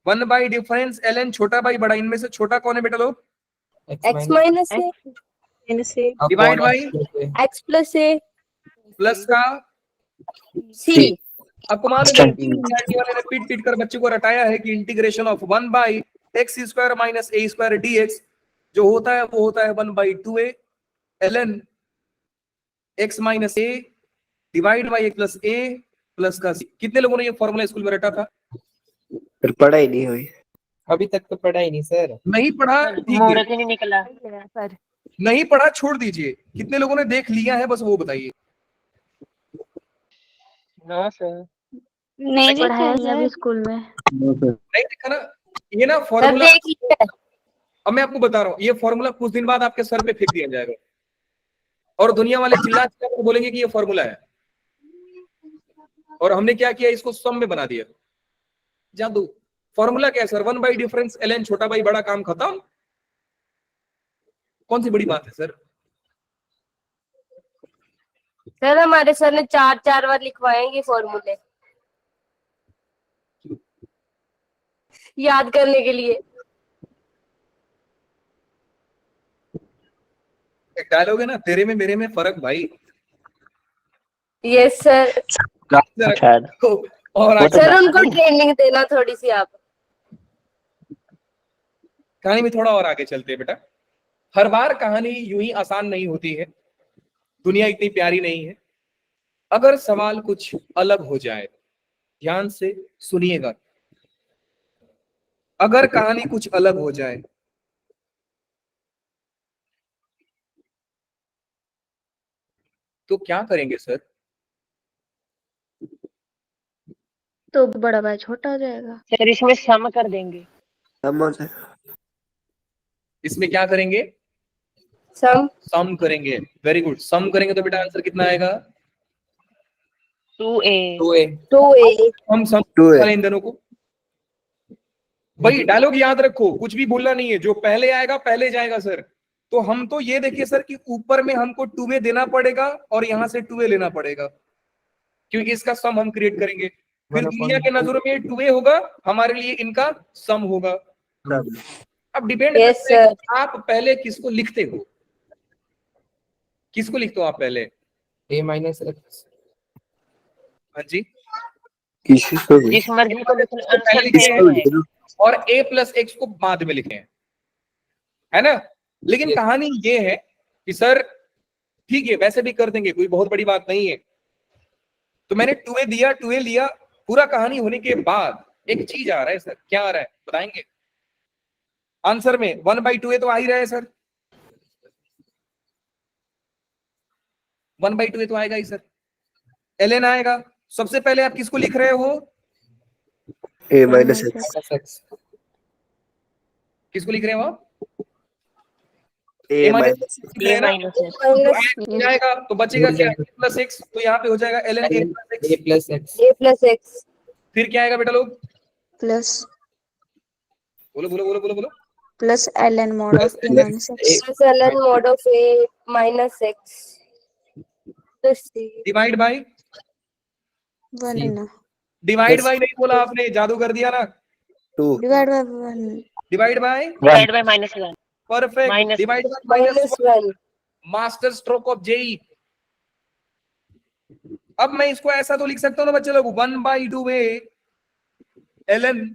1 बाई डिफरेंस ln छोटा बाई बड़ा, इनमें से छोटा कौन है बेटा लोग? x minus a divide by x plus a plus का c। आपको मालूम है वाले ने पीट पीट कर बच्चे को रटाया है कि integration of 1 by x square minus A square dx जो होता है वो होता है 1/2a ln x minus a divide by x plus a plus का c। कितने लोगों ने ये फॉर्मूला स्कूल में रटा था? फिर पढ़ाई नहीं हुई। अभी तक तो पढ़ा ही नहीं सर। नहीं पढ़ा, ठीक है, मुहूर्त ही नहीं निकला। नहीं पढ़ा छोड़ दीजिए। कितने लोगों ने देख लिया है बस वो बताइए। No sir. नहीं देखा है सर स्कूल में। नहीं देखा ना, ये ना सर फॉर्मूला। देख लिया। अब मैं आपको बता रहा हूँ, ये फॉर्मूला कुछ दिन बाद आपके सर पे फेंक दिया जाएगा और दुनिया वाले चिल्ला चिल्ला कर बोलेंगे कि ये फॉर्मूला है, और हमने क्या किया, इसको सम में बना दिया। जादू। फॉर्मूला क्या है सर? 1 बाई डिफरेंस ln छोटा बाई बड़ा, काम खत्म। कौन सी बड़ी बात है सर? सर हमारे सर ने 4 बार लिखवाएंगे फॉर्मूले याद करने के लिए। एक डायलॉग है ना, तेरे में मेरे में फर्क भाई। Yes sir. शायद और आगे सर उनको ट्रेनिंग देना थोड़ी सी आप। कहानी में थोड़ा और आगे चलते हैं बेटा। हर बार कहानी यूं ही आसान नहीं होती है, दुनिया इतनी प्यारी नहीं है। अगर सवाल कुछ अलग हो जाए, ध्यान से सुनिएगा, अगर कहानी कुछ अलग हो जाए तो क्या करेंगे सर? तो बड़ा भाई छोटा हो जाएगा। सर इसमें सम कर देंगे। इसमें क्या करेंगे? सम सम करेंगे। वेरी गुड, सम करेंगे तो बेटा आंसर कितना आएगा? 2a। 2a। हम सम 2a। इन दोनों को। भाई डायलॉग याद रखो, कुछ भी बोलना नहीं है, जो पहले आएगा पहले जाएगा सर। तो हम तो ये देखिए सर कि ऊपर में हमको 2a देना पड़ेगा और यहाँ से 2a लेना पड़ेगा, क्योंकि इसका सम हम क्रिएट करेंगे। फिर दुनिया के नजरों में 2a होगा, हमारे लिए इनका सम होगा। अब डिपेंड Yes, करता है कि आप पहले किसको लिखते हो। किसको लिखते हो आप पहले? a minus x। हाँ जी, किसको भी जिस मर्जी को लिखना आंसर पहले सेम लिखे है। और a प्लस एक्स को बाद में लिखे, है ना। लेकिन कहानी ये है कि सर ठीक है वैसे भी कर देंगे, कोई बहुत बड़ी बात नहीं है। तो मैंने 2a दिया, 2a लिया, पूरा कहानी होने के बाद एक चीज आ रहा है सर। क्या आ रहा है बताएंगे? आंसर में 1/2a तो आ ही रहा है सर, 1/2a तो आएगा ही सर। ln आएगा। सबसे पहले आप किसको लिख रहे हो? a minus x। किसको लिख रहे हो आप? a माइनस a माइनस तो जाएगा तो बचेगा क्या? a प्लस एक्स, तो यहाँ पे हो जाएगा ln a plus x. a plus x। फिर क्या आएगा बेटा लोग? प्लस बोलो बोलो बोलो बोलो बोलो। Plus ln mod of a minus x plus ln mod of a minus x plus c। Divide by 1 divide by नहीं बोला आपने, जादू कर दिया ना। 2 divide by 1 divide by divide by -1। Perfect. Minus divide by minus 1। Master stroke of JEE. अब मैं इसको ऐसा तो लिख सकता हूँ ना बच्चे लोग, 1/2a ln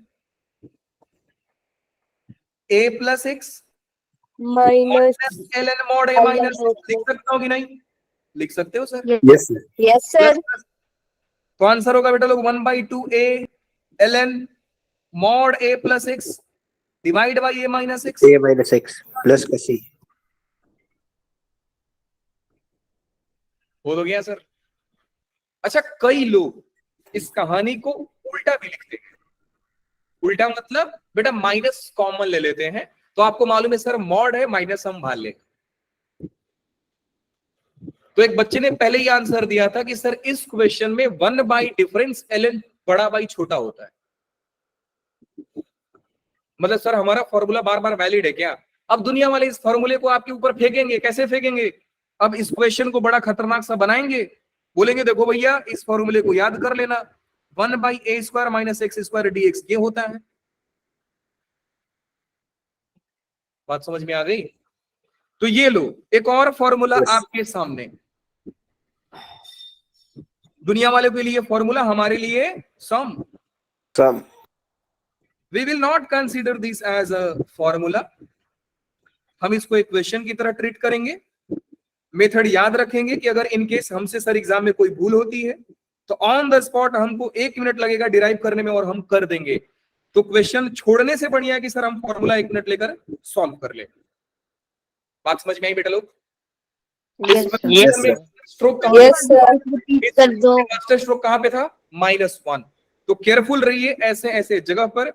a plus x minus ln mod a minus, लिख सकता हूँ कि नहीं? लिख सकते हो sir. Yes sir. Yes sir. तो आंसर होगा बेटा लोग 1/2a ln mod a plus x divide by a minus x। a minus x plus का c। हो गया सर। अच्छा, कई लोग इस कहानी को उल्टा भी लिखते हैं। उल्टा मतलब बेटा माइनस कॉमन ले लेते हैं, तो आपको मालूम है सर मॉड है, माइनस हम बाहर ले। तो एक बच्चे ने पहले ही आंसर दिया था कि सर इस क्वेश्चन में 1 बाई डिफरेंस ln बड़ा बाई छोटा होता है। मतलब सर हमारा फॉर्मूला बार बार वैलिड है क्या? अब दुनिया वाले इस फॉर्मूले को आपके ऊपर फेंकेंगे। कैसे फेंकेंगे? अब इस क्वेश्चन को बड़ा खतरनाक सा बनाएंगे, बोलेंगे देखो भैया इस फॉर्मूले को याद कर लेना, 1 by a square minus x square dx ये होता है। बात समझ में आ गई? तो ये लो एक और फॉर्मूला आपके सामने, दुनिया वाले के लिए फॉर्मूला, हमारे लिए सम। We will not consider this as a formula. हम इसको इक्वेशन की तरह ट्रीट करेंगे। मेथड याद रखेंगे कि अगर इन केस हमसे सर एग्जाम में कोई भूल होती है तो ऑन द स्पॉट हमको 1 मिनट लगेगा डिराइव करने में और हम कर देंगे। तो क्वेश्चन छोड़ने से बढ़िया है कि सर हम फॉर्मूला 1 मिनट लेकर सॉल्व कर ले। बात समझ में आई बेटा लोग? स्ट्रोक मास्टर स्ट्रोक कहां पे था? -1। तो केयरफुल रहिए, ऐसे ऐसे जगह पर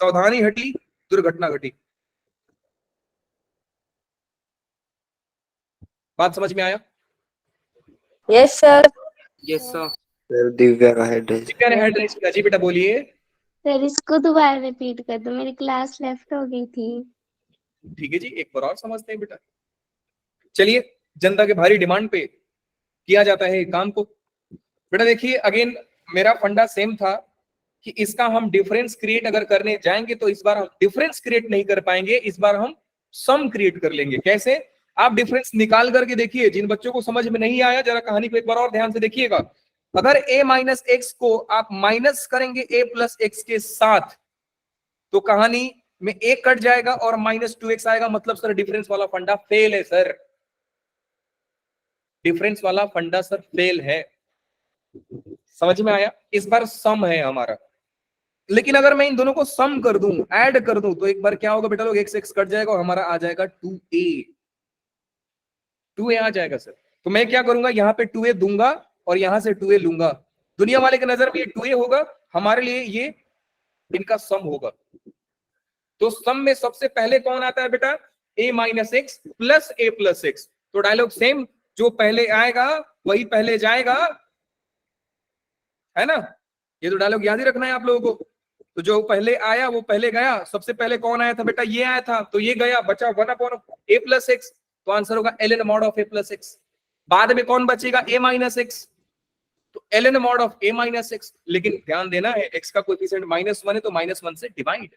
सावधानी हटी दुर्घटना घटी। बात समझ में आया? Yes sir. Yes sir. Sir Divya का हेड है। दिव्या ने हैंड रेज किया जी, बेटा बोलिए। सर इसको दोबारा रिपीट कर दो, मेरी क्लास लेफ्ट हो गई थी। ठीक है जी, एक बार और समझते हैं बेटा। चलिए, जनता के भारी डिमांड पे किया जाता है काम को। बेटा देखिए अगेन मेरा फंडा सेम था कि इसका हम डिफरेंस क्रिएट अगर करने जाएंगे तो इस बार हम डिफरेंस क्रिएट नहीं कर पाएंगे, इस बार हम सम क्रिएट कर लेंगे। कैसे? आप डिफरेंस निकाल करके देखिए। जिन बच्चों को समझ में नहीं आया जरा कहानी को एक बार और ध्यान से देखिएगा। अगर a माइनस एक्स को आप माइनस करेंगे a प्लस एक्स के साथ तो कहानी में a कट जाएगा और -2x आएगा। मतलब सर डिफरेंस वाला फंडा फेल है सर, डिफरेंस वाला फंडा सर फेल है। समझ में आया? इस बार सम है हमारा। लेकिन अगर मैं इन दोनों को सम कर दूं, ऐड कर दूं, तो एक बार क्या होगा बेटा लोग, x कट जाएगा और हमारा आ जाएगा 2a आ जाएगा सर। तो मैं क्या करूंगा, यहाँ पे 2a दूंगा और यहां से 2a लूंगा। दुनिया वाले के नजर में ये 2a होगा, हमारे लिए ये इनका सम होगा। तो सम में सबसे पहले कौन आता है बेटा? a minus x plus a plus x. तो डायलॉग सेम, जो पहले आएगा वही पहले जाएगा, है ना? ये तो डायलॉग याद ही रखना है आप लोगों को। तो जो पहले आया वो पहले गया। सबसे पहले कौन आया था बेटा? ये आया था, तो ये गया, बचा 1 अपॉन a प्लस एक्स। तो आंसर होगा ln mod of a plus x. बाद में कौन बचेगा? a minus x. तो ln mod of a minus x. लेकिन ध्यान देना है x का कोएफिशिएंट -1 है तो -1 से डिवाइड।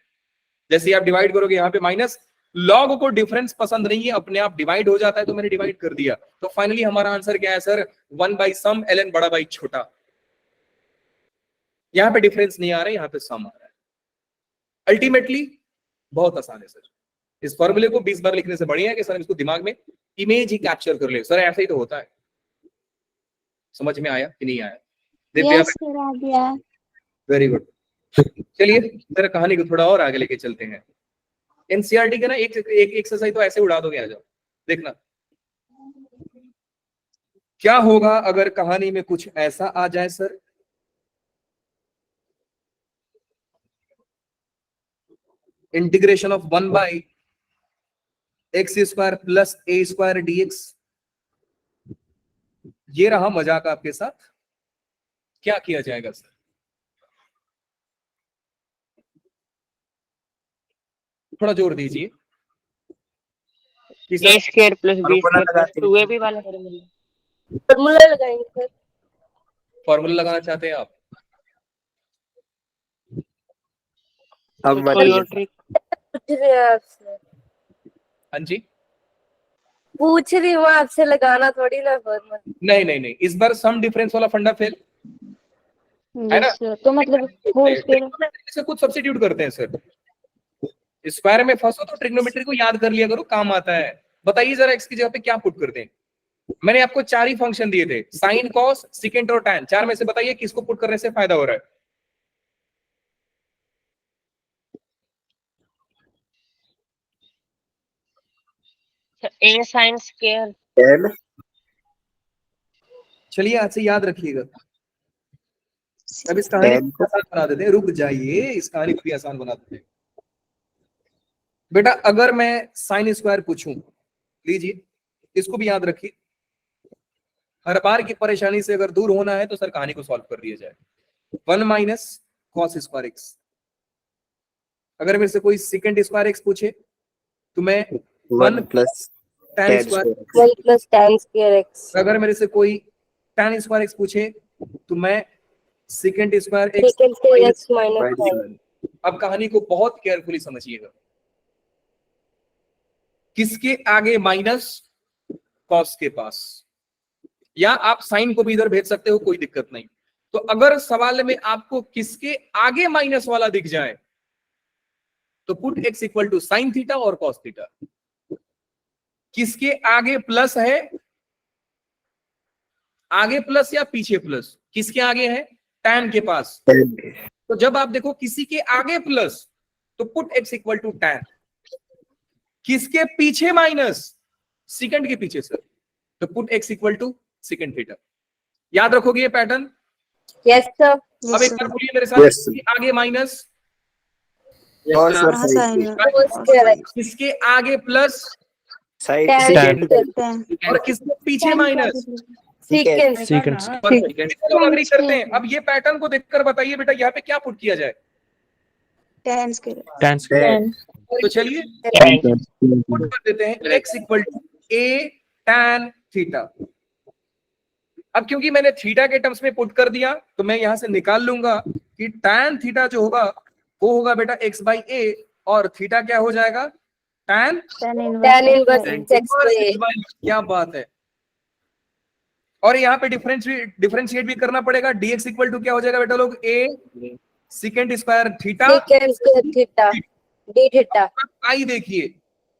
जैसे ही आप डिवाइड करोगे यहाँ पे माइनस, लॉग को डिफरेंस पसंद नहीं है, अपने आप डिवाइड हो जाता है, तो मैंने डिवाइड कर दिया। तो फाइनली हमारा आंसर क्या है सर? 1 बाई सम ln बड़ा बाई छोटा। यहां पे डिफरेंस नहीं आ रहा है, यहां पे सम आ रहा है। अल्टीमेटली बहुत आसान है सर। इस फॉर्मूले को 20 बार लिखने से बढ़िया है कि सर इसको दिमाग में इमेज ही कैप्चर कर ले। सर ऐसा ही तो होता है। समझ में आया कि नहीं आया? यस सर आ गया। Very good. चलिए सर कहानी को थोड़ा और आगे लेके चलते हैं। एनसीईआरटी का ना एक एक्सरसाइज तो ऐसे उड़ा दोगे, आ जाओ देखना क्या होगा अगर कहानी में कुछ ऐसा आ जाए sir. Integration of 1 by x square plus a square dx। ये रहा मजाक आपके साथ। क्या किया जाएगा सर? थोड़ा जोर दीजिए। a square plus b square plus 2ab वाला फॉर्मूला लगाएंगे सर। फॉर्मूला लगाना चाहते हैं आप? अब कोई और ट्रिक? पूछ रहे हैं आपसे, हाँ जी। पूछ रही हूँ आपसे, लगाना थोड़ी ना फॉर्मूला। नहीं नहीं नहीं, इस बार सम डिफरेंस वाला फंडा फेल है ना? तो मतलब होल स्क्वायर से कुछ सब्स्टिट्यूट करते हैं सर। स्क्वायर में फंसो तो ट्रिग्नोमेट्री को याद कर लिया करो, काम आता है। बताइए जरा एक्स की जगह पे क्या पुट करते हैं? मैंने आपको 4 ही फंक्शन दिए थे, साइन, कॉस, सिकेंट और टैन। 4 में से बताइए किसको पुट करने से फायदा हो रहा है? ए साइन स्क्वायर 10 चलिए आज से याद रखिएगा। अब इस कहानी 10 को आसान बना देते हैं, रुक जाइए, इस कहानी को भी आसान बना देते हैं। बेटा अगर मैं साइन स्क्वायर पूछूं, लीजिए इसको भी याद रखिए, हर बार की परेशानी से अगर दूर होना है तो सर कहानी को सॉल्व कर दिया जाए। 1 माइनस कॉस स्क्वायर एक्स। अगर मेरे से कोई सेकंड स्क्वायर एक्स पूछे तो मैं 1 plus tan 10 square, square 1 plus tan square x. अगर मेरे से कोई tan स्क्वायर एक्स पूछे तो मैं second square x Secant square x minus minus 5. 1. अब कहानी को बहुत केयरफुली समझिएगा। किसके आगे माइनस? कॉस के पास, या आप साइन को भी इधर भेज सकते हो, कोई दिक्कत नहीं। तो अगर सवाल में आपको किसके आगे माइनस वाला दिख जाए तो put x equal to sine theta और कॉस थीटा। किसके आगे प्लस है? आगे प्लस या पीछे प्लस? किसके आगे है? tan के पास। 10 तो जब आप देखो किसी के आगे प्लस तो put x equal to tan। किसके पीछे माइनस? सेकंड के पीछे सर, तो put x equal to second theta. याद रखोगे ये पैटर्न? Yes sir. अब एक बार बोलिए मेरे साथ, Yes, sir. किसके आगे माइनस? और सर हाँ, side sine Cos square x. किसके आगे plus side Tan second tan और किसके पीछे माइनस? secant. लोग अग्री करते हैं। अब ये पैटर्न को देखकर बताइए बेटा यहाँ पे क्या पुट किया जाए। टेन स्क्वायर 10 तो चलिए पुट कर देते हैं x equal to a tan theta. अब क्योंकि मैंने थीटा के टर्म्स में पुट कर दिया तो मैं यहां से निकाल लूंगा कि tan थीटा जो होगा वो होगा बेटा x बाई a, और थीटा क्या हो जाएगा? tan Tan inverse x by a. क्या बात है। और यहाँ पे डिफरेंशिएट भी करना पड़ेगा। dx इक्वल टू क्या हो जाएगा बेटा लोग? a second square theta Secant square theta. D theta. आई देखिए,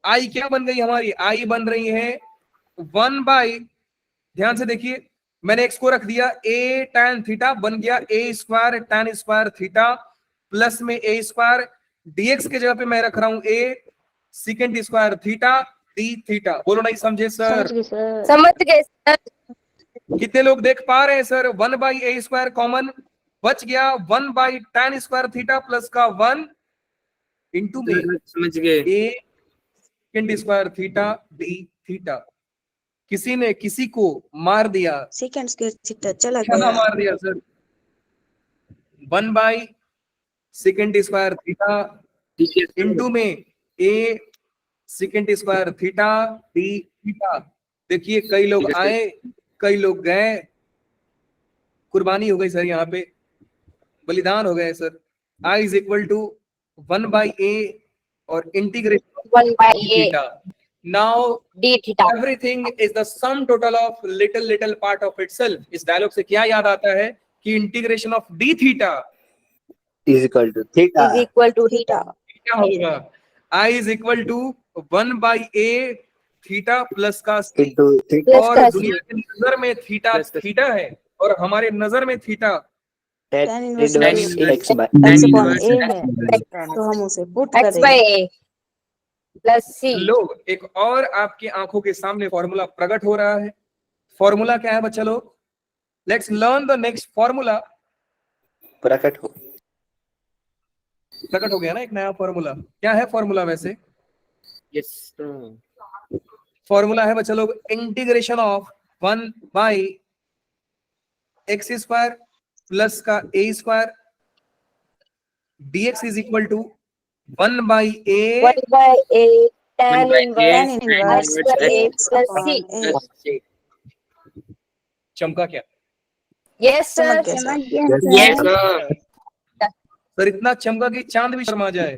आई क्या बन गई हमारी? आई बन रही है 1 बाई, ध्यान से देखिए, मैंने x को रख दिया a tan थीटा, बन गया a square tan square theta plus में a स्क्वायर, dx के जगह पे मैं रख रहा हूं a second square theta d theta. बोलो नहीं समझे सर? समझ गए सर. कितने लोग देख पा रहे हैं sir? 1 by a square common बच गया, 1 by tan square theta plus का 1 इंटू में समझ गए. a second square theta d theta. किसी ने किसी को मार दिया, सेकंड स्क्वायर थीटा चला क्या गया मार दिया sir? 1 by second square theta into में a second square theta d theta. देखिए कई लोग आए, कई लोग गए, कुर्बानी हो गई सर, यहाँ पे बलिदान हो गए sir. i is equal to 1 by a और integration 1 by a. Theta. Now D theta. everything is the sum total of little part of itself। इस डायलॉग से क्या याद आता है कि integration of d theta is equal to theta. Is equal to theta. क्या होगा? i is equal to 1 by a theta plus का c। into theta. Plus और का c. दुनिया की नजर में थीटा थीटा है और हमारे नजर में theta Tan inverse inverse x by x upon a है तो हम उसे पुट X by करें a. Plus c. लोग। एक और आपकी आंखों के सामने फॉर्मूला प्रकट हो रहा है। फॉर्मूला क्या है बच्चा लोग? Let's learn the next formula. प्रकट हो. प्रकट हो गया ना एक नया फॉर्मूला। क्या है फॉर्मूला वैसे? Yes. फॉर्मूला है बच्चा लोग integration of 1 by x square plus का a square dx is equal to 1 by a 1 by a. Tan 1 by inverse tan inverse x by a x plus upon c. a चमका क्या Yes sir. समझ गया सर। Yes sir. सर? इतना चमका कि चांद भी शर्मा जाए।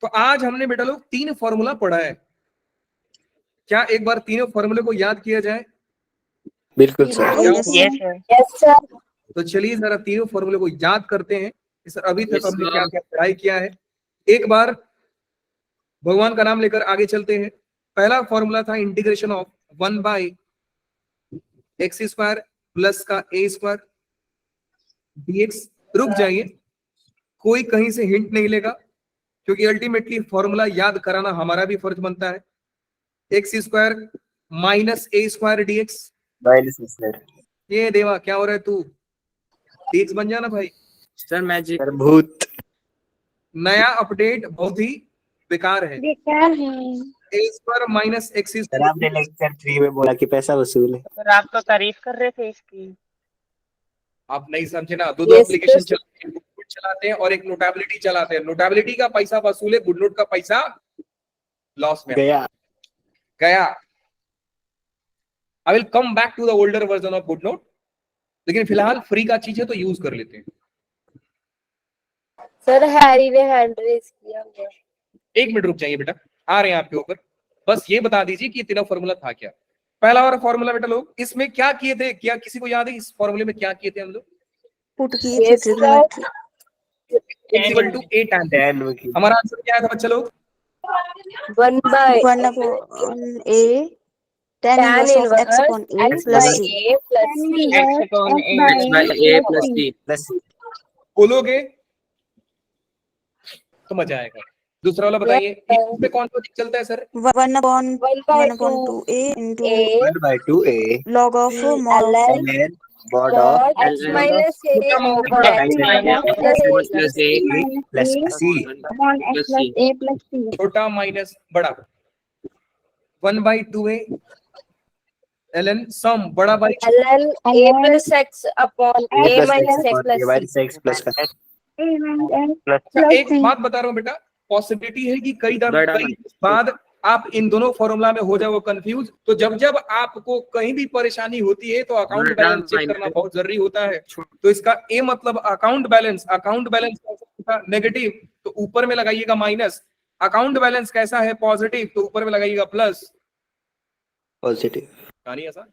तो आज हमने बेटा लोग 3 फॉर्मूला पढ़ा है। क्या एक बार तीनों फॉर्मूले को याद किया जाए? बिल्कुल sir. Yes, sir. yes sir. Yes sir. तो चलिए जरा तीनों फॉर्मूले को याद करते हैं कि सर अभी तक Yes, हमने sir. क्या क्या पढ़ाई किया है। एक बार भगवान का नाम लेकर आगे चलते हैं। पहला फॉर्मूला था integration of 1 by x square plus का a स्क्वायर dx। रुक जाइए, कोई कहीं से हिंट नहीं लेगा, क्योंकि अल्टीमेटली फॉर्मूला याद कराना हमारा भी फर्ज बनता है। एक्स स्क्वायर माइनस ए स्क्वायर dx। Minus sir. ये देवा क्या हो रहा है तू, dx बन जाना भाई। Sir magic. सर भूत। नया अपडेट बहुत ही बेकार है। बेकार है। ए स्क्वायर माइनस एक्स सर आपने लेक्चर 3 में बोला कि पैसा वसूल है। सर आप तो तारीफ कर रहे थे इसकी। आप नहीं समझे ना, दो Yes, एप्लीकेशन yes. चलाते हैं, गुड चलाते हैं और एक नोटेबिलिटी चलाते हैं। नोटेबिलिटी का पैसा वसूल है, गुड नोट का पैसा लॉस में गया। गया। I will come back to the older version of good note, लेकिन फिलहाल फ्री का चीज है तो यूज कर लेते हैं। सर हैरी ने हैंड रेज किया हुआ है। एक मिनट रुक जाइए बेटा, आ रहे हैं आपके ऊपर। बस ये बता दीजिए कि तीनों फॉर्मूला था क्या। पहला वाला फॉर्मूला बेटा लोग इसमें क्या किए थे, क्या किसी को याद है इस फॉर्मूले में क्या किए थे हम लोग? पुट किए थे Yes, trigonometry. Equal to a tan theta। 10 की। हमारा आंसर क्या है था बच्चा लोग? 1 by 1 upon a tan tan inverse of x inverse upon a x plus by c. a plus c. X upon X A by x by a plus c। Plus बोलोगे तो मजा आएगा। दूसरा वाला बताइए, इसमें कौन सा लॉजिक चलता है sir? 1 upon 1 by 2a into a 1/2 a log of mod of ln ln mod of mod x ln minus a over x minus plus a plus a plus c upon x plus plus c। a plus c। छोटा माइनस बड़ा, 1/2a ln सम बड़ा by ln a plus x upon a minus x plus c। minus x plus का a minus x plus plus एक c। बात बता रहा हूँ बेटा, पॉसिबिलिटी है कि कई बड़ा बाद आप इन दोनों फॉर्मूला में हो जाओ कंफ्यूज। तो जब जब आपको कहीं भी परेशानी होती है तो अकाउंट बड़ा बैलेंस चेक minus। करना बहुत जरूरी होता है। तो इसका ए मतलब अकाउंट बैलेंस नेगेटिव तो ऊपर में लगाइएगा माइनस, अकाउंट बैलेंस कैसा है पॉजिटिव तो ऊपर में लगाइएगा प्लस। पॉजिटिव। कहानी ऐसा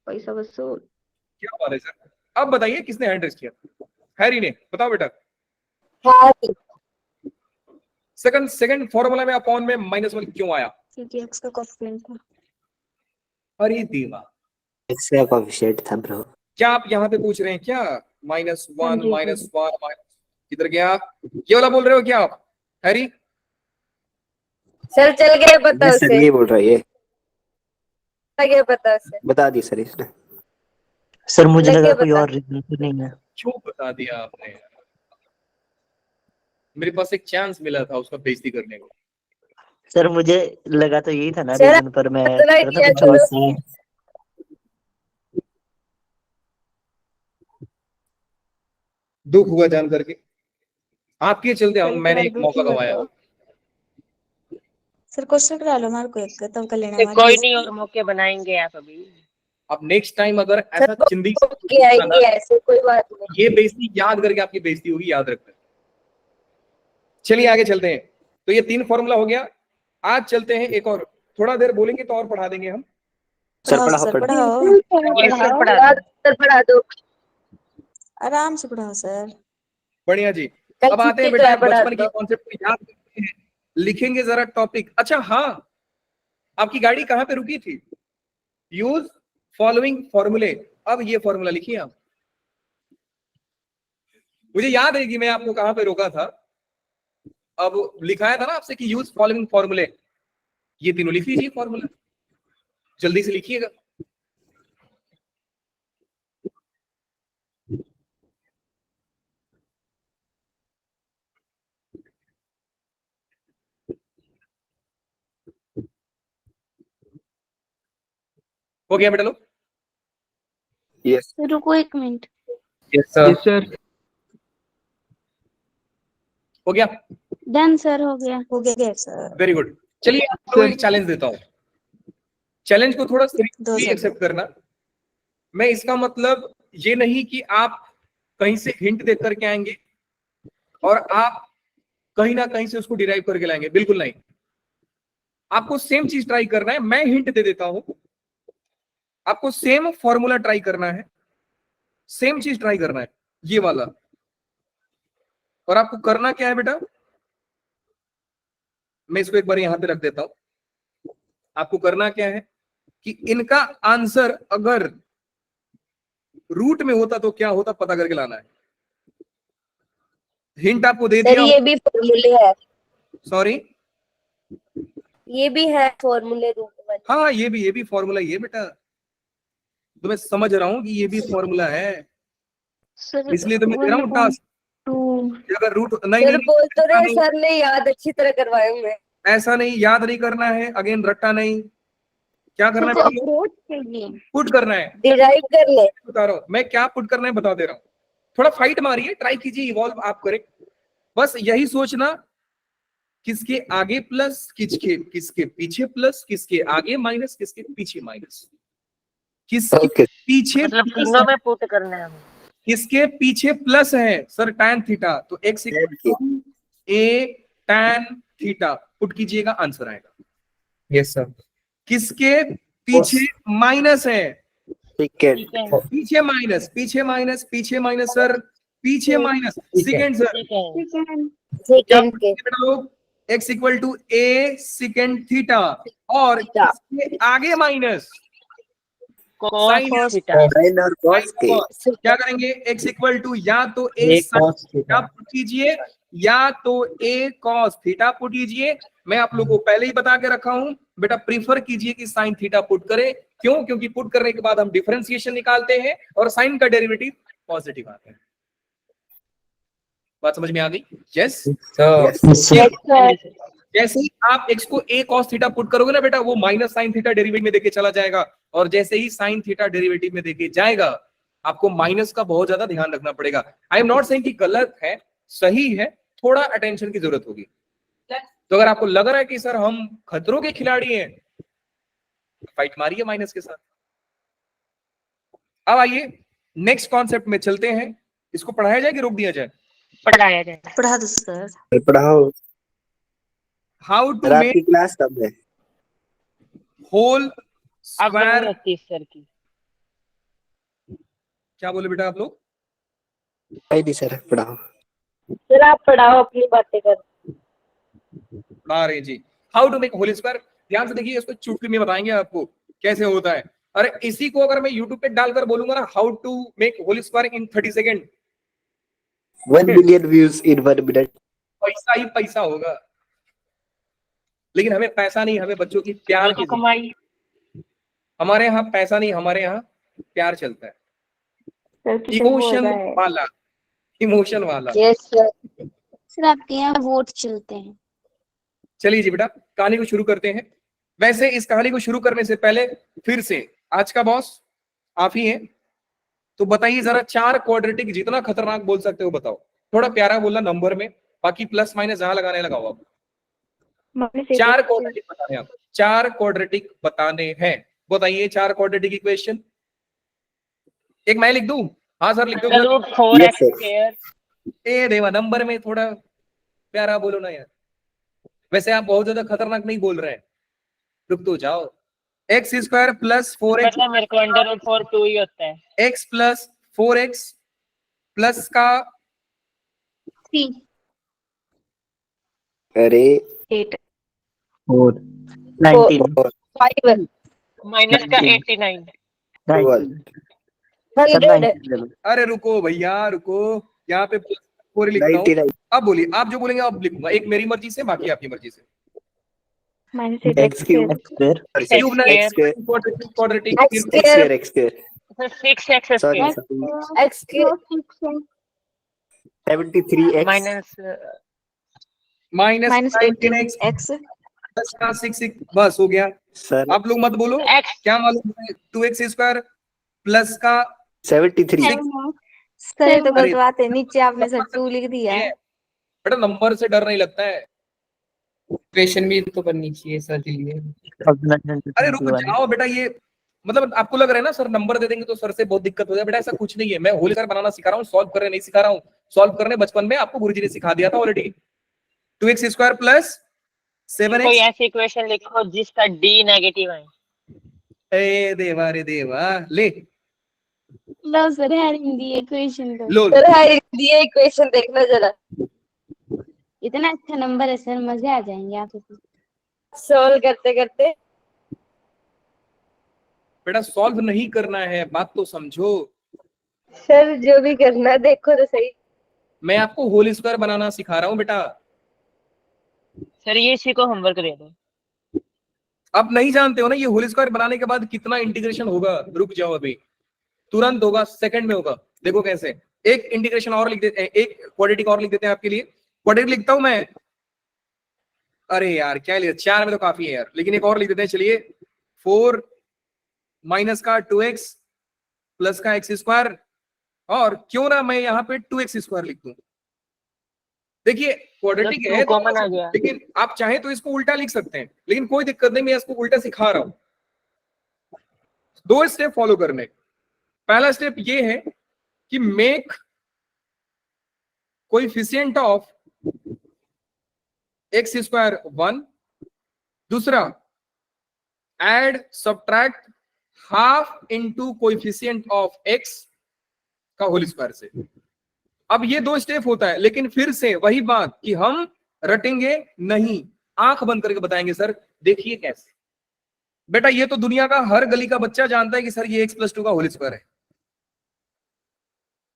पैसा वसूल। क्या बात है सर। अब बताइए किसने हैंड रेज किया? हैरी ने, बताओ बेटा। हैरी सेकंड फॉर्मूला में अपॉन में -1 क्यों आया? क्योंकि x का कोएफिशिएंट था। अरे देवा, x का कोएफिशिएंट था ब्रो। क्या आप यहाँ पे पूछ रहे हैं क्या -1 हाँ जी, -1 किधर गया? ये वाला बोल रहे हो क्या आप हैरी? सर चल गए पता ये सर उसे, ये बोल रहा है ये। चल गया पता उसे। बता दी सर इसने। सर मुझे लगे लगा कोई बता। और रीजन तो नहीं है। क्यों बता दिया आपने? मेरे पास एक चांस मिला था उसका बेइज्जती करने को। सर मुझे लगा तो यही था ना सर, रीजन, पर मैं इतना ही कर किया कुछ करो। और सही। दुख हुआ जान करके, आपके चलते हम मैंने एक मौका गवाया। सर क्वेश्चन करा लो हमारे को एक तब कर लेना तो हमारी कोई बेइज्जती। नहीं और मौके बनाएंगे आप अभी। अब नेक्स्ट टाइम अगर ऐसा चिंदी के आएंगे ऐसे, कोई बात नहीं। ये बेइज्जती याद करके आपकी बेइज्जती होगी, याद रखना। चलिए आगे चलते हैं। तो ये 3 फॉर्मूला हो गया। आज चलते हैं एक और, थोड़ा देर बोलेंगे तो और पढ़ा देंगे हम। सर पढ़ाओ सर पढ़ाओ, ये सर पढ़ा याद कर पढ़ा दो। आराम से पढ़ाओ सर। बढ़िया जी। कल अब आते हैं छुट्टी बेटा, तो है, पढ़ा बचपन की दो। कॉन्सेप्ट को याद करते हैं, लिखेंगे जरा टॉपिक। अच्छा हाँ, आपकी गाड़ी कहाँ पे रुकी थी? यूज फॉलोइंग फॉर्मूले। अब ये फॉर्मूला लिखिए आप। मुझे याद है कि मैं आपको कहां पे रोका था। अब लिखाया था ना आपसे कि यूज फॉलोइंग फॉर्मूले, ये तीनों लिख लीजिए फॉर्मूला, जल्दी से लिखिएगा। हो गया बेटा लोग? यस रुको एक मिनट। Yes sir. हो गया? डन सर, हो गया। हो गया सर। Very good. चलिए आपको एक चैलेंज देता हूं। चैलेंज को थोड़ा दो सीरियसली सर। एक्सेप्ट करना। मैं इसका मतलब ये नहीं कि आप कहीं से हिंट देख करके आएंगे और आप कहीं ना कहीं से उसको डिराइव करके लाएंगे, बिल्कुल नहीं। आपको सेम चीज ट्राई करना है। मैं हिंट दे देता हूं, आपको सेम फॉर्मूला ट्राई करना है, सेम चीज ट्राई करना है, ये वाला। और आपको करना क्या है बेटा, मैं इसको एक बार यहां पे रख देता हूं। आपको करना क्या है कि इनका आंसर अगर रूट में होता तो क्या होता पता करके लाना है। हिंट आपको दे सर दिया। ये भी फॉर्मूले है, सॉरी, ये भी है फॉर्मूले रूप वाले। हाँ ये भी फॉर्मूला ही है बेटा, तो मैं समझ रहा हूँ कि ये भी फॉर्मूला है, सर इसलिए तो मैं दे रहा हूँ टास्क। 1/2 अगर रूट नहीं सर नहीं बोल तो ऐसा रहे, नहीं, सर ने याद अच्छी तरह करवाए हुए। ऐसा नहीं, याद नहीं करना है, अगेन रट्टा नहीं, क्या करना है, अप्रोच चाहिए। पुट करना है। डिराइव कर ले। बता रहा हूँ मैं क्या पुट करना है, बता दे रहा हूँ। थोड़ा फाइट मारिए, ट्राई कीजिए, इवॉल्व आप करें, बस यही सोचना, किसके आगे प्लस, किसके पीछे प्लस, किसके आगे माइनस, किसके पीछे माइनस, किसके Okay. पीछे मतलब प्लस तीनों है, में पुट करना है हमें। किसके पीछे प्लस है सर, tan थीटा, तो x a tan theta put कीजिएगा, आंसर आएगा। Yes sir. किसके पीछे माइनस है, Second. ठीक है, पीछे माइनस, पीछे माइनस, पीछे माइनस सर, पीछे माइनस, सेकेंड सर, ठीक है। सेकंड क्या सेकंड के बेटा लोग, x equal to a second theta, और थीटा। इसके आगे minus cos sin theta. Sin और cos के। क्या करेंगे, x इक्वल टू या तो a sin थीटा पुट कीजिए, या तो a cos थीटा पुट कीजिए। मैं आप लोगों को पहले ही बता के रखा हूं बेटा, प्रीफर कीजिए कि sin थीटा पुट करें, क्यों, क्योंकि पुट करने के बाद हम डिफरेंशिएशन निकालते हैं और sin का डेरिवेटिव पॉजिटिव आता है। बात समझ में आ गई? Yes Yes. सर जैसे ही आप x को a cos थीटा पुट करोगे ना बेटा, वो माइनस sin थीटा डेरिवेटिव में देके चला जाएगा, और जैसे ही sin थीटा डेरिवेटिव में देके जाएगा, आपको माइनस का बहुत ज्यादा ध्यान रखना पड़ेगा। आई एम नॉट सेइंग कि गलत है, सही है, थोड़ा अटेंशन की जरूरत होगी। तो अगर आपको लग रहा है कि सर हम खतरों के खिलाड़ी हैं, फाइट मारिए माइनस के साथ। अब आइए नेक्स्ट कॉन्सेप्ट में चलते हैं। इसको पढ़ाया जाए कि रोक दिया जाए? पढ़ाया जाए। पढ़ा दो सर। पढ़ाओ। हाउ सर टू आपकी मेक क्लास कब है? होल अब स्क्वायर। होती सर की। क्या बोले बेटा आप लोग? नहीं सर, पढ़ाओ। सर आप पढ़ाओ, अपनी बातें कर। आ रहे जी। How to make whole square, ध्यान से देखिए, इसको चुटकी में बताएंगे आपको कैसे होता है। अरे इसी को अगर मैं YouTube पे डालकर बोलूंगा ना, how to make whole square in 30 second, 1 billion views in 1 minute. पैसा ही पैसा होगा। लेकिन हमें पैसा नहीं, हमें बच्चों की प्यार तो की कमाई। हमारे यहाँ पैसा नहीं, हमारे यहाँ प्यार चलता है, सर किशन बोल इमोशन रहा है। वाला, इमोशन वाला। Yes sir. सर आपके यहाँ वोट चलते हैं। चलिए जी बेटा, कहानी को शुरू करते हैं। वैसे इस कहानी को शुरू करने से पहले फिर से आज का बॉस आप ही हैं, तो बताइए जरा, 4 क्वाड्रेटिक जितना खतरनाक बोल सकते हो बताओ, थोड़ा प्यारा बोलना नंबर में, बाकी प्लस माइनस जहां लगाने लगाओ आप। 4 क्वाड्रेटिक बताने हैं, 4 क्वाड्रेटिक बताने हैं, बताइए 4 क्वाड्रेटिक इक्वेशन। एक मैं लिख दूं? हाँ सर लिख दो। Root 4x Yes, sir. Square. ए देवा, नंबर में थोड़ा प्यारा बोलो ना यार। वैसे आप बहुत ज्यादा खतरनाक नहीं बोल रहे हैं, रुक तो जाओ। एक्स स्क्वायर प्लस 4x, मतलब मेरे को अंडर रूट 4 2 ही होता है। एक्स प्लस 4x प्लस का 3 अरे 8 4 19 5 माइनस का 19 89। 19 सर 100। 97 अरे रुको भैया रुको, यहाँ पे 4 लिखता हूँ। 99 अब बोलिए, आप जो बोलेंगे अब लिखूंगा, एक मेरी मर्जी से, बाकी आपकी मर्जी से। x cube x square cube ना, x square quadratic x square x square 6x sorry square x के 73x minus minus -18 x plus का 6 बस हो गया। सर आप लोग मत बोलो, x क्या मालूम है 2x स्क्वायर प्लस का 73 सर ये तो अरे, गलत बात है, नीचे आपने सर 2 लिख दिया है। बेटा नंबर से डर नहीं लगता है, इक्वेशन भी तो करनी चाहिए सर के लिए। अरे रुक 1921 जाओ बेटा, ये मतलब आपको लग रहा है ना सर नंबर दे देंगे तो सर से बहुत दिक्कत हो जाए, बेटा ऐसा कुछ नहीं है। मैं होल स्क्वायर बनाना सिखा रहा हूँ, सॉल्व करने नहीं सिखा रहा हूँ। सॉल्व करने बचपन में आपको गुरुजी ने सिखा दिया था already. 2x square plus 7x, कोई ऐसी इक्वेशन लिखो जिसका d नेगेटिव है। ए देवा रे देवा, ले लो सर है हिंदी इक्वेशन को। लो सर हाय दिए इक्वेशन देखना जरा। इतना अच्छा नंबर है सर, मजे आ जाएंगे आपको। सॉल्व करते करते। बेटा सॉल्व नहीं करना है, बात तो समझो। सर जो भी करना देखो तो सही। मैं आपको होल स्क्वायर बनाना सिखा रहा हूं बेटा। सर ये इसी को होमवर्क दे दो। अब नहीं जानते हो ना ये होल स्क्वायर बनाने के बाद कितना इंटीग्रेशन होगा, रुक जाओ अभी, तुरंत होगा, सेकंड में होगा। देखो कैसे, एक इंटीग्रेशन और लिख देते हैं, एक क्वाड्रेटिक और लिख देते हैं आपके लिए। क्वाड्रेटिक लिखता हूं मैं, अरे यार क्या लिखा, 4 में तो काफी है यार, लेकिन एक और लिख देते हैं चलिए। 4 माइनस का 2x प्लस का x स्क्वायर, और क्यों ना मैं यहाँ पे 2x स्क्वायर लिख दूं। देखिए क्वाड्रेटिक है तो कॉमन आ गया। लेकिन आप चाहे तो इसको उल्टा लिख सकते हैं, लेकिन कोई दिक्कत नहीं, मैं इसको उल्टा सिखा रहा हूं। 2 स्टेप फॉलो करने। पहला स्टेप ये है कि make coefficient of x square 1। दूसरा, add subtract half into coefficient of x का होल स्क्वायर से। अब ये 2 स्टेप होता है, लेकिन फिर से वही बात कि हम रटेंगे नहीं, आंख बंद करके बताएंगे सर देखिए कैसे। बेटा ये तो दुनिया का हर गली का बच्चा जानता है कि सर ये x+2 का होल स्क्वायर है।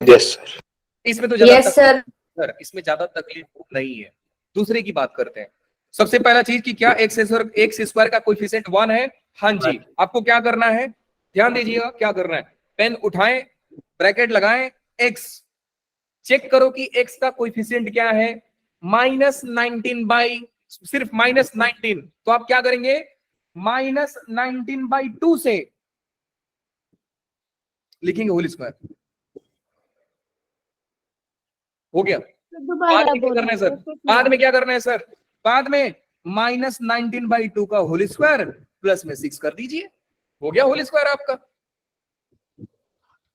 Yes, sir. इसमें तो ज्यादा यस सर। सर इसमें ज्यादा तकलीफ नहीं है। दूसरे की बात करते हैं। सबसे पहला चीज कि क्या x स्क्वायर का कोएफिशिएंट 1 है? हाँ जी। आपको क्या करना है, ध्यान दीजिएगा क्या करना है। पेन उठाएं, ब्रैकेट लगाएं, x चेक करो कि x का कोएफिशिएंट क्या है, -19 बाई, सिर्फ -19। तो आप क्या करेंगे, -19/2 से लिखेंगे होल स्क्वायर। हो गया। बाद में क्या करना है सर, बाद में क्या करना है सर, बाद में -19/2 का होल स्क्वायर प्लस में 6 कर दीजिए, हो गया होल स्क्वायर आपका।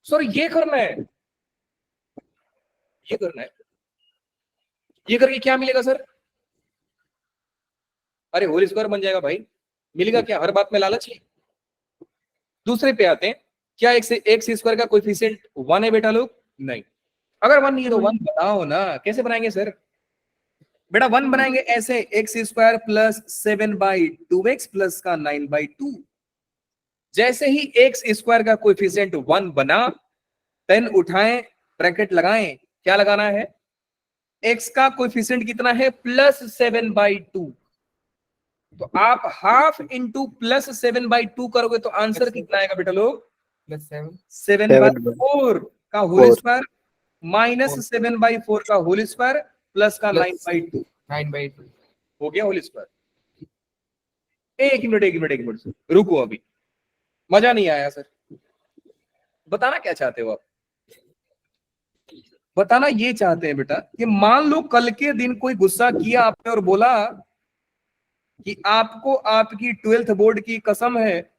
सर ये करना है, ये करना है, ये करके क्या मिलेगा सर, अरे होल स्क्वायर बन जाएगा भाई, मिलेगा क्या, हर बात में लालच है। दूसरे पे आते हैं, क्या एक्स स्क्वायर का कोएफिशिएंट 1 है बेटा लोग? नहीं। अगर 1 नहीं है तो 1 बनाओ ना, कैसे बनाएंगे सर? बेटा 1 बनाएंगे ऐसे, x square plus 7/2x plus का 9/2। जैसे ही एक्स स्क्वायर का कोएफिशिएंट 1 बना, पेन उठाएं, ब्रैकेट लगाएं, क्या लगाना है, x का कोएफिशिएंट कितना है, +7/2। तो आप हाफ इंटू +7/2 करोगे तो आंसर कितना आएगा बेटा लोग, +7/4 का होल स्क्वायर -7/4 का होल स्क्वायर प्लस का 9/2 हो गया होल स्क्वायर। एक मिनट रुको, अभी मजा नहीं आया सर। बताना क्या चाहते हो आप? बताना ये चाहते हैं बेटा कि मान लो कल के दिन कोई गुस्सा किया आपने और बोला कि आपको आपकी 12th बोर्ड की कसम है,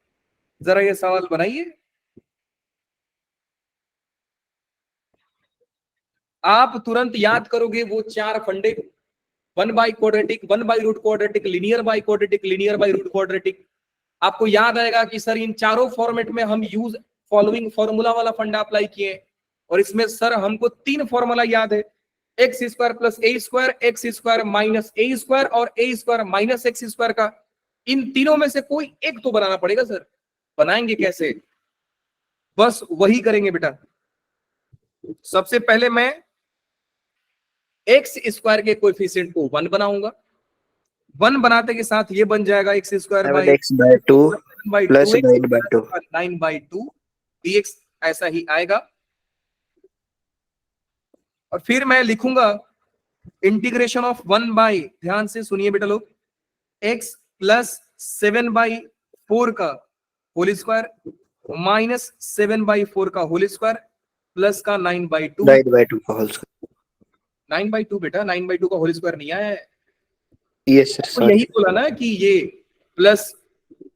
जरा ये सवाल बनाइए। आप तुरंत याद करोगे वो 4 फंडे, 1 by quadratic, 1 by root quadratic, linear by quadratic, linear by root quadratic. आपको याद आएगा कि सर इन चारों फॉर्मेट में हम यूज फॉलोइंग फॉर्मूला वाला फंडा अप्लाई किए, और इसमें सर हमको 3 फॉर्मूला याद है, एक्स स्क्वायर प्लस ए स्क्वायर, एक्स स्क्वायर माइनस ए स्क्वायर और ए स्क्वायर माइनस एक्स स्क्वायर का। इन तीनों में से कोई एक तो बनाना पड़ेगा सर। बनाएंगे कैसे? बस वही करेंगे बेटा। सबसे पहले मैं एक्स स्क्वायर के कोएफिशिएंट को 1 बनाऊंगा। 1 बनाते के साथ ये बन जाएगा x square by 7x/2 plus 9/2 9/2 dx, ऐसा ही आएगा। और फिर मैं लिखूंगा इंटीग्रेशन ऑफ 1 बाई, ध्यान से सुनिए बेटा लोग, x प्लस 7/4 का होल स्क्वायर माइनस 7/4 का होल स्क्वायर प्लस का 9/2 का होल स्क्वायर। 9/2 बेटा, 9/2 का होल स्क्वायर नहीं आया है। यस सर, तो यही बोला ना कि ये plus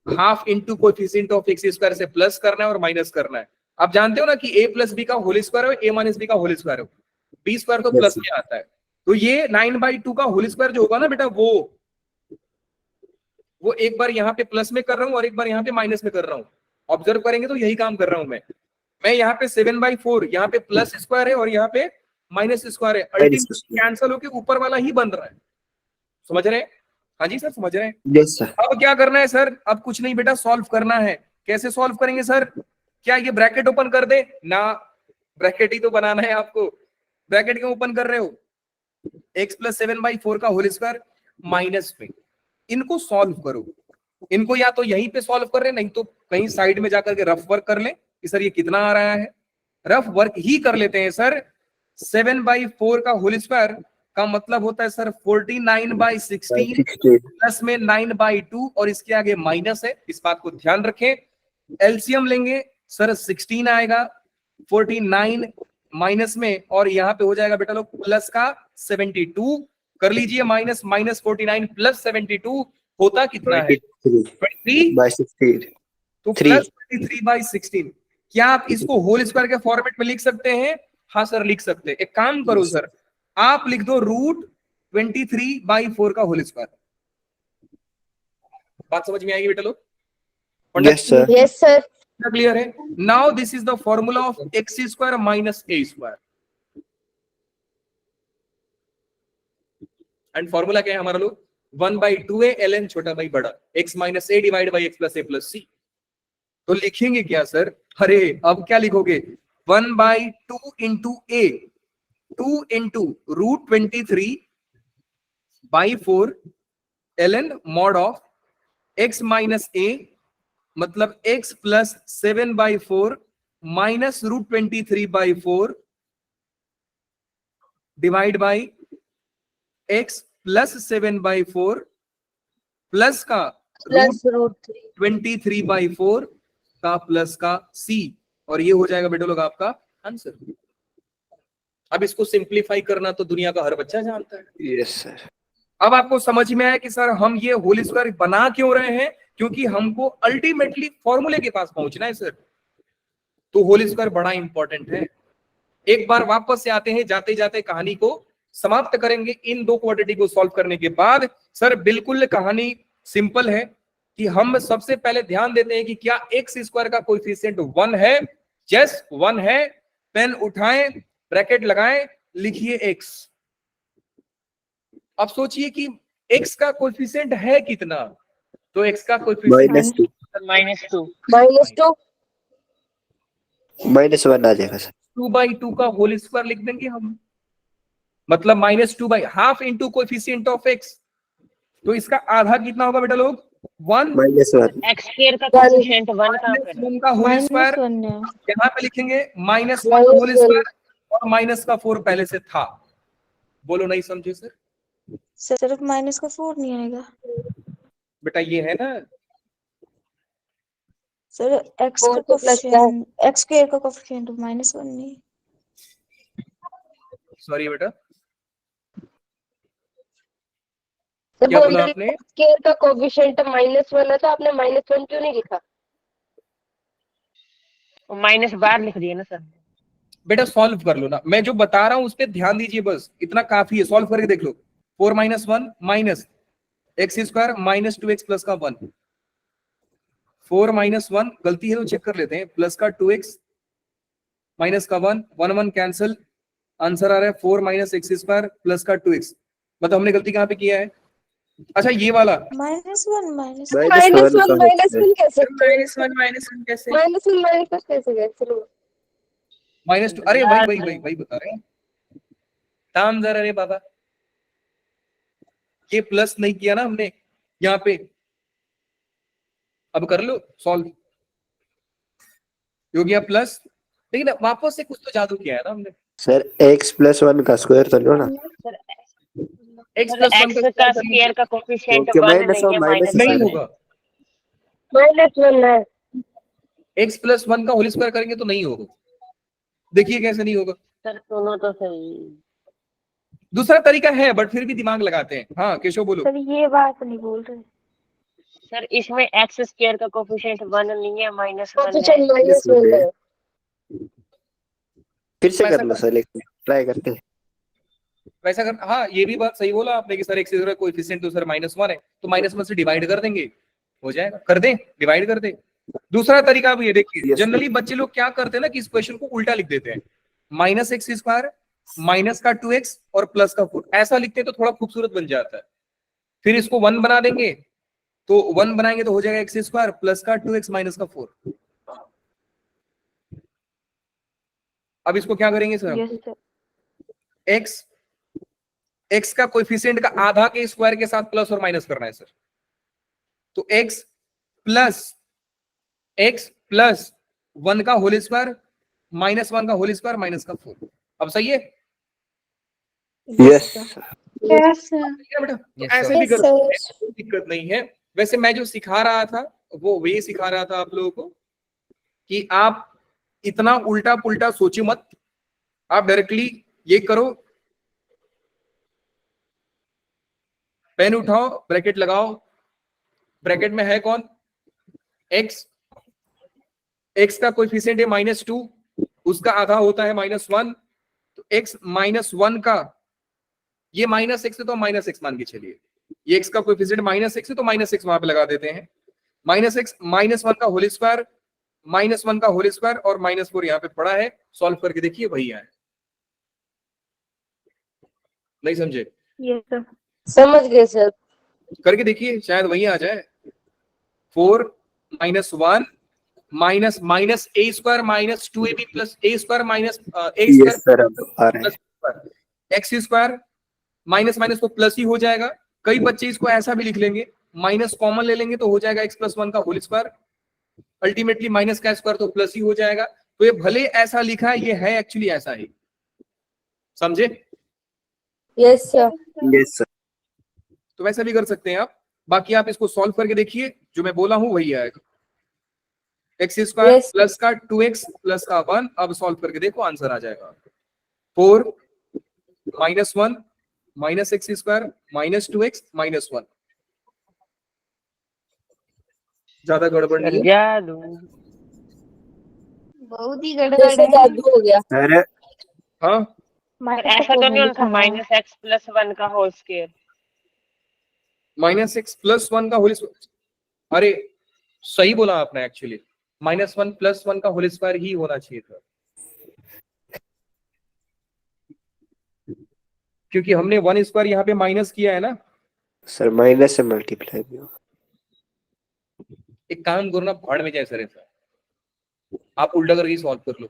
half into coefficient of x square से प्लस करना है और माइनस करना है। आप जानते हो ना कि a प्लस बी का होल स्क्वायर हो, a माइनस बी का होल स्क्वायर हो, बी स्क्वायर तो प्लस में आता है। तो ये 9/2 का होल स्क्वायर जो होगा ना बेटा, वो एक बार यहाँ पे प्लस में कर रहा हूँ और एक बार यहाँ पे माइनस में कर रहा हूँ। ऑब्जर्व करेंगे तो यही काम कर रहा हूँ मैं यहाँ पे 7/4, यहाँ पे प्लस स्क्वायर है और यहाँ पे माइनस स्क्वायर है, अल्टीमेटली कैंसिल होके ऊपर वाला ही बन रहा है। समझ रहे हैं? हाँ जी सर, समझ रहे हैं? Yes sir. अब क्या करना है सर? अब कुछ नहीं बेटा, सॉल्व करना है। कैसे सॉल्व करेंगे सर? क्या ये ब्रैकेट ओपन कर दे ना? ब्रैकेट ही तो बनाना है आपको। ब्रैकेट क्यों ओपन कर रहे हो? x प्लस 7/4 का होल स्क्वायर माइनस में, इनको सॉल्व करो। इनको या तो यहीं पे सॉल्व कर रहे, नहीं तो कहीं साइड में जाकर के रफ वर्क कर ले कि सर ये कितना आ रहा है, रफ वर्क ही कर लेते हैं सर। 7/4 का होल स्क्वायर का मतलब होता है सर 49/16 प्लस में 9/2 और इसके आगे माइनस है, इस बात को ध्यान रखें। एलसीएम लेंगे सर 16 आएगा 49 माइनस में, और यहाँ पे हो जाएगा बेटा लोग प्लस का 72 कर लीजिए, माइनस 49 प्लस 72 होता कितना है? 23/16। तो 3 प्लस 23/16। क्या आप इसको होल स्क्वायर के फॉर्मेट में लिख सकते हैं? हाँ सर लिख सकते हैं। एक काम करो सर, आप लिख दो √23/4 का होल स्क्वायर। बात समझ में आएगी बेटा लोग? Yes, sir. Yes sir. Clear है? Now this is the formula of x² minus a²। And formula क्या है हमारा लोग? 1/2a ln छोटा बाई बड़ा x minus a divide by x plus a plus c। तो लिखेंगे क्या सर? अरे अब क्या लिखोगे? 1/2 into a, 2 into √23/4 ln mod of x minus a, मतलब x plus 7/4 minus √23/4 divide by x plus 7/4 plus का प्लस √23/4 का प्लस का c, और ये हो जाएगा बेटा लोग आपका आंसर। अब इसको सिंप्लीफाई करना तो दुनिया का हर बच्चा जानता है। Yes, sir. अब आपको समझ में आया कि सर हम ये होल स्क्वायर बना क्यों रहे हैं? क्योंकि हमको अल्टीमेटली फॉर्मूले के पास पहुंचना है सर। तो होल स्क्वायर बड़ा इंपॉर्टेंट है। एक बार वापस से आते हैं, जाते जाते कहानी को समाप्त करेंगे। इन दो क्वाड्रेटिक को सॉल्व करने के बाद सर बिल्कुल कहानी सिंपल है कि हम सबसे पहले ध्यान देते हैं कि क्या x² का कोएफिशिएंट 1 है? यस 1 है। पेन उठाएं, ब्रैकेट लगाएं, लिखिए x। अब सोचिए कि x का कोएफिशिएंट है कितना? तो x का कोएफिशिएंट -2 -2 -1 आ जाएगा सर। 2/2 का होल स्क्वायर लिख देंगे हम, मतलब -2/2 इंटू कोएफिशिएंट ऑफ x। तो इसका आधा कितना होगा बेटा लोग? 1 -1 x स्क्वायर का कोएफिशिएंट 1 कहां पे है? -1 का होल स्क्वायर -1 है। यहाँ पे लिखेंगे, -1 होल स्क्वायर और माइनस का 4 पहले से था। बोलो नहीं समझे सर? सिर्फ माइनस का 4 नहीं आएगा बेटा ये है ना, सर। x का 4 तो प्लस का कोएफिशिएंट x स्क्वायर का कोएफिशिएंट -1 नहीं। सॉरी बेटा तो क्या बोल बोला रही आपने? स्केयर का कोएफिशिएंट -1 है, तो आपने -1 क्यों नहीं लिखा? माइनस बार लिख दिए ना सर। बेटा सॉल्व कर लो ना, मैं जो बता रहा हूं उस पर ध्यान दीजिए, बस इतना काफी है। सॉल्व करके देख लो। 4 - 1 minus x² minus 2x plus का 1। 4 - 1 गलती है तो चेक कर लेते हैं, प्लस का 2x माइनस का 1, 1 1 कैंसिल, आंसर आ रहा है 4 - x² प्लस का 2x। मतलब हमने गलती कहां पे किया है? अच्छा ये वाला -1 -1 -1 -1 कैसे? -1 कैसे? -1 कैसे गए? चलो -2। अरे वही बता रहे हैं काम जरा। अरे बाबा ये प्लस नहीं किया ना हमने यहाँ पे। अब कर लो सॉल्व, हो गया प्लस, लेकिन वापस से कुछ तो जादू किया है ना हमने। सर x + 1 का स्क्वायर तो लो ना। x + 1 x का स्क्वायर का कोएफिशिएंट ओके, 1 माइनस नहीं है, और माइनस नहीं -1 है। होगा। -1 है। x + 1 का होल स्क्वायर करेंगे तो नहीं होगा। देखिए कैसे नहीं होगा। सर सुनो तो सही। दूसरा तरीका है बट फिर भी दिमाग लगाते हैं। हाँ केशव बोलो। सर ये बात नहीं बोल रहे। सर इसमें x स्क्वायर का कोएफिशिएंट 1 नहीं है, -1 है। -1 है। फिर से कर लो सर, एक ट्राई करते हैं। वैसा कर, हाँ ये भी बात सही बोला आपने कि सर x का कोएफिशिएंट तो सर -1 है, तो -1 से डिवाइड कर देंगे, हो जाएगा। कर दें, डिवाइड कर दें। दूसरा तरीका भी है, देखिए Yes, जनरली बच्चे लोग क्या करते हैं ना कि इस क्वेश्चन को उल्टा लिख देते हैं, -x² माइनस का 2x और प्लस का 4 ऐसा लिखते हैं तो थोड़ा खूबसूरत बन जाता है। फिर इसको 1 बना देंगे, तो 1 बनाएंगे तो हो जाएगा x² प्लस का 2x माइनस का 4। अब इसको क्या करेंगे सर? Yes sir. एक्स का कोएफिशिएंट का आधा के स्क्वायर के साथ प्लस और माइनस करना है सर। तो एक्स प्लस 1 का होल स्क्वायर माइनस 1 का होल स्क्वायर माइनस का 4। अब सही है? Yes. Yes, sir. ठीक है बेटा, तो Yes, ऐसे sir. भी Yes, कर sir. सकते हैं, कोई दिक्कत नहीं है। वैसे मैं जो सिखा रहा था वो ये सिखा रहा था आप लोगों को कि आप इतना उल्टा पुल्टा सोचिए मत, आप डायरेक्टली ये करो, पेन उठाओ, ब्रैकेट लगाओ। ब्रैकेट में है कौन? एक्स का कोएफिशिएंट है -2, उसका आधा होता है -1, तो x -1 का ये -x है तो -x मान के चलिए, ये x का कोएफिशिएंट -x है तो -x वहां पे लगा देते हैं। -x -1 का होल स्क्वायर -1 का होल स्क्वायर और -4 यहाँ पे पड़ा है, सॉल्व करके देखिए वही आए। नहीं समझे? Yes, sir. समझ गए सर। करके देखिए शायद वही आ जाए। 4 -1 minus a square minus 2ab plus a square minus a Yes, square sir. अब आ रहा है। एक्स स्क्वायर माइनस माइनस तो प्लस ही हो जाएगा। कई बच्चे इसको ऐसा भी लिख लेंगे, माइनस कॉमन ले लेंगे तो हो जाएगा x + 1 का होल स्क्वायर, अल्टीमेटली माइनस का स्क्वायर तो प्लस ही हो जाएगा। तो ये भले ऐसा लिखा है, ये है एक्चुअली ऐसा ही, समझे? Yes sir. Yes, sir. तो वैसा भी कर सकते हैं आप। बाकी आप इसको सॉल्व करके देखिए, जो मैं बोला हूं वही आएगा। X square Yes. प्लस का 2x प्लस का 1, अब सॉल्व करके देखो आंसर आ जाएगा। 4 -1 minus x square minus 2x minus 1। ज्यादा गड़बड़ नहीं है। जादू। बहुत ही गड़बड़ जैसे है। जादू हो गया। Sir, हाँ सर ऐसा तो नहीं होता -x + 1 का होल स्क्वायर? -x + 1 का होल स्क्वायर, अरे सही बोला आपने, एक्चुअली -1 + 1 का होल स्क्वायर ही होना चाहिए था, क्योंकि हमने 1 स्क्वायर यहाँ पे माइनस किया है ना। sir, minus से multiply भी होगा। एक काम करो ना, भाड़ में जाए सर, आप उल्टा करके सॉल्व कर लो।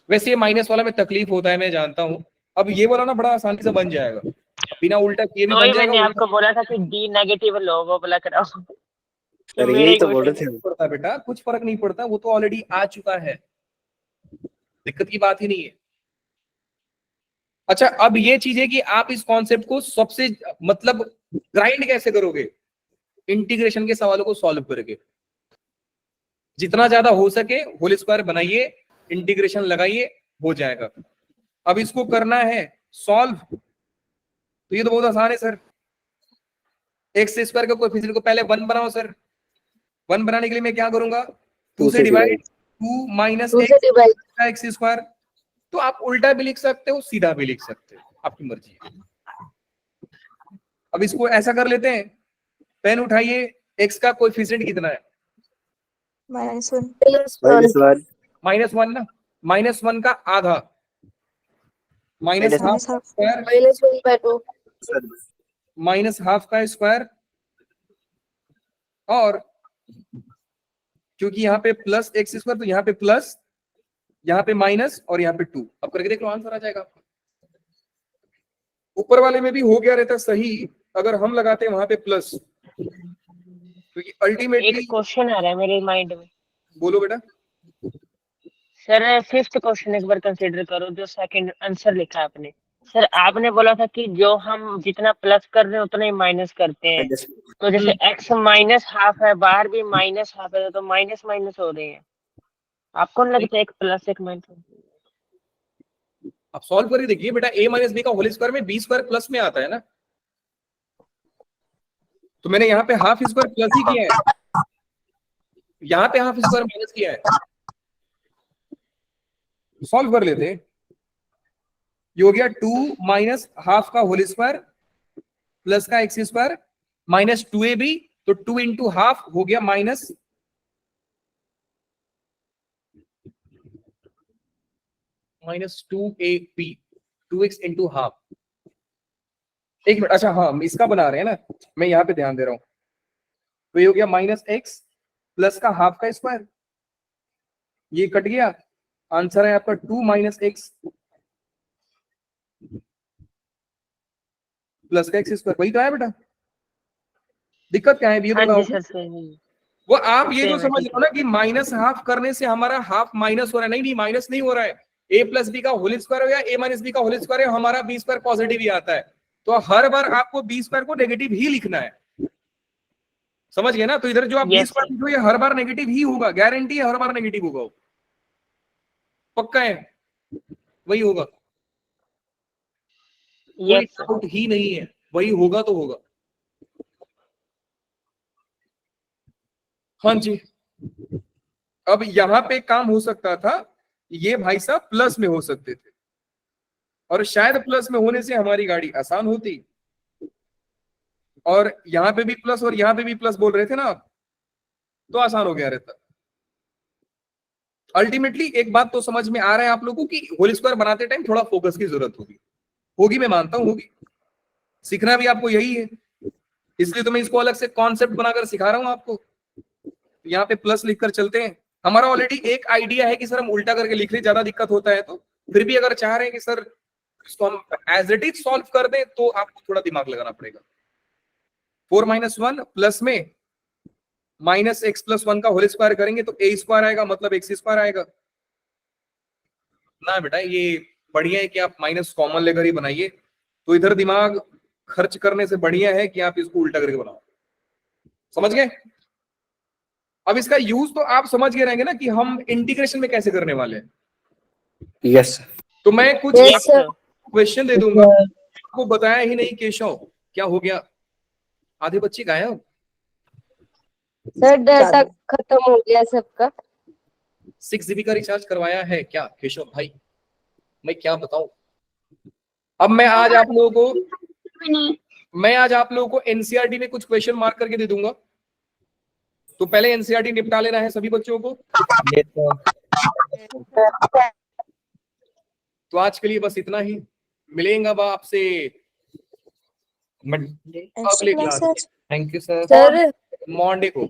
वैसे ये माइनस वाला में तकलीफ होता है, मैं जानता हूँ। अब ये वाला ना बड़ा आसानी से बन जाएगा, बिना उल्टा किए भी तो बन ही मैंने जाएगा। आपको बोला था कि D नेगेटिव लो, वो वाला कराओ। Sir, मेरा यही ही तो बोल रहे क्वेश्चन थे। पड़ता बेटा, कुछ फर्क नहीं पड़ता, वो तो ऑलरेडी आ चुका है, दिक्कत की बात ही नहीं है। अच्छा, अब ये चीज है कि आप इस कॉन्सेप्ट को सबसे मतलब ग्राइंड कैसे करोगे? इंटीग्रेशन के सवालों को सॉल्व करके, जितना ज्यादा हो सके होल स्क्वायर बनाइए, इंटीग्रेशन लगाइए, हो जाएगा। अब इसको करना है सॉल्व, तो ये तो बहुत आसान है सर। एक्स स्क्वायर का कोएफिशिएंट को पहले 1 बनाओ सर। 1 बनाने के लिए मैं क्या करूंगा? 2 से डिवाइड, 2 माइनस 2 से डिवाइड। X square. तो आप उल्टा भी लिख सकते हो, सीधा भी लिख सकते हो, आपकी मर्जी है। अब इसको ऐसा कर लेते हैं, पेन उठाइए, एक्स का कोएफिशिएंट कितना है? -1 -1 -1 ना, -1 का आधा minus Minus half half. Square -1/2। sir, minus half का स्क्वायर, और क्योंकि यहाँ पे प्लस एक्स स्क्वायर तो यहाँ पे प्लस, यहाँ पे माइनस और यहाँ पे 2। अब करके देख लो, आंसर आ जाएगा आपका। ऊपर वाले में भी हो गया रहता सही अगर हम लगाते वहां पे प्लस, क्योंकि एक अल्टीमेटली। क्वेश्चन आ रहा है मेरे माइंड में बोलो बेटा। सर। 5th क्वेश्चन एक बार कंसीडर करो, जो सेकंड आंसर लिखा है आपने। सर आपने बोला था कि जो हम जितना प्लस कर रहे हैं उतना ही माइनस करते हैं। minus तो जैसे x माइनस हाफ है, बाहर भी माइनस हाफ है, तो माइनस माइनस हो रहे हैं। आपको नहीं लगता एक प्लस एक माइनस? आप सॉल्व करके देखिए बेटा, a - b का होल स्क्वायर में b स्क्वायर प्लस में आता है ना, तो मैंने यहाँ पे हाफ स्क्वायर प्लस ही किया है, यहाँ पे हाफ स्क्वायर माइनस किया है। सॉल्व कर लेते हैं। ये हो गया 2 माइनस हाफ का होल स्क्वायर प्लस का एक्स स्क्वायर माइनस 2ab, तो 2 इंटू हाफ हो गया minus -2ab, 2x into half. एक मिनट, अच्छा हाँ इसका बना रहे हैं ना, मैं यहाँ पे ध्यान दे रहा हूं। तो ये हो गया -x प्लस का हाफ का स्क्वायर, ये कट गया, आंसर है आपका 2 - x। प्लस का एक्स स्क्वायर, वही तो है बेटा। दिक्कत क्या है ये हाँ बताओ। जी सर सही। वो आप ये सही जो है, समझ ठीक लो ना कि माइनस हाफ करने से हमारा हाफ माइनस हो रहा है, नहीं नहीं माइनस नहीं हो रहा है। ए प्लस बी का होल स्क्वायर हो या ए माइनस बी का होल स्क्वायर है, हमारा बी स्क्वायर पॉजिटिव ही आता है। तो हर बार आपको बी स्क्वायर को नेगेटिव ही लिखना है, समझ गए ना। तो इधर जो आप बी यस स्क्वायर सर। लिखो ये हर बार नेगेटिव ही होगा, गारंटी है हर बार नेगेटिव होगा वो। पक्का है वही होगा, कोई यस सर। डाउट ही नहीं है, वही होगा तो होगा। हाँ जी। अब यहां पे काम हो सकता था, ये भाई साहब प्लस में हो सकते थे, और शायद प्लस में होने से हमारी गाड़ी आसान होती। और यहां पे भी प्लस और यहां पे भी प्लस बोल रहे थे ना आप, तो आसान हो गया रहता। अल्टीमेटली एक बात तो समझ में आ रहा है आप लोगों की, होल स्क्वायर बनाते टाइम थोड़ा फोकस की जरूरत होगी, मैं मानता हूं होगी। सीखना भी आपको यही है, इसलिए तो मैं इसको अलग से कॉन्सेप्ट बनाकर सिखा रहा हूं आपको। यहाँ पे प्लस लिखकर चलते हैं। हमारा ऑलरेडी एक आइडिया है कि सर हम उल्टा करके लिख ले, ज्यादा दिक्कत होता है तो। फिर भी अगर चाह रहे हैं कि सर इसको हम एज इट इज सॉल्व कर दें, तो आपको थोड़ा दिमाग लगाना पड़ेगा। 4 - 1 प्लस में माइनस एक्स प्लस 1 का होल स्क्वायर करेंगे तो ए स्क्वायर आएगा, मतलब एक्स स्क्वायर आएगा ना बेटा। ये बढ़िया है कि आप माइनस कॉमन लेकर ही बनाइए, तो इधर दिमाग खर्च करने से बढ़िया है कि आप इसको उल्टा करके बनाओ। समझ गए? अब इसका यूज तो आप समझ गए रहेंगे ना कि हम इंटीग्रेशन में कैसे करने वाले हैं। Yes, sir. तो मैं कुछ Yes, sir. क्वेश्चन दे दूंगा, आपको बताया ही नहीं केशव, क्या हो गया? आधे बच्चे गायब। सर डाटा खत्म हो गया सबका। 6 GB का रिचार्ज करवाया है क्या केशव भाई? मैं क्या बताऊं। अब मैं आज आप लोगों को एनसीईआरटी में कुछ क्वेश्चन मार्क करके दे दूंगा। तो पहले एनसीईआरटी निपटा लेना है सभी बच्चों को। तो आज के लिए बस इतना ही, मिलेंगे अब आपसे extra classes thank you sir sir Monday को।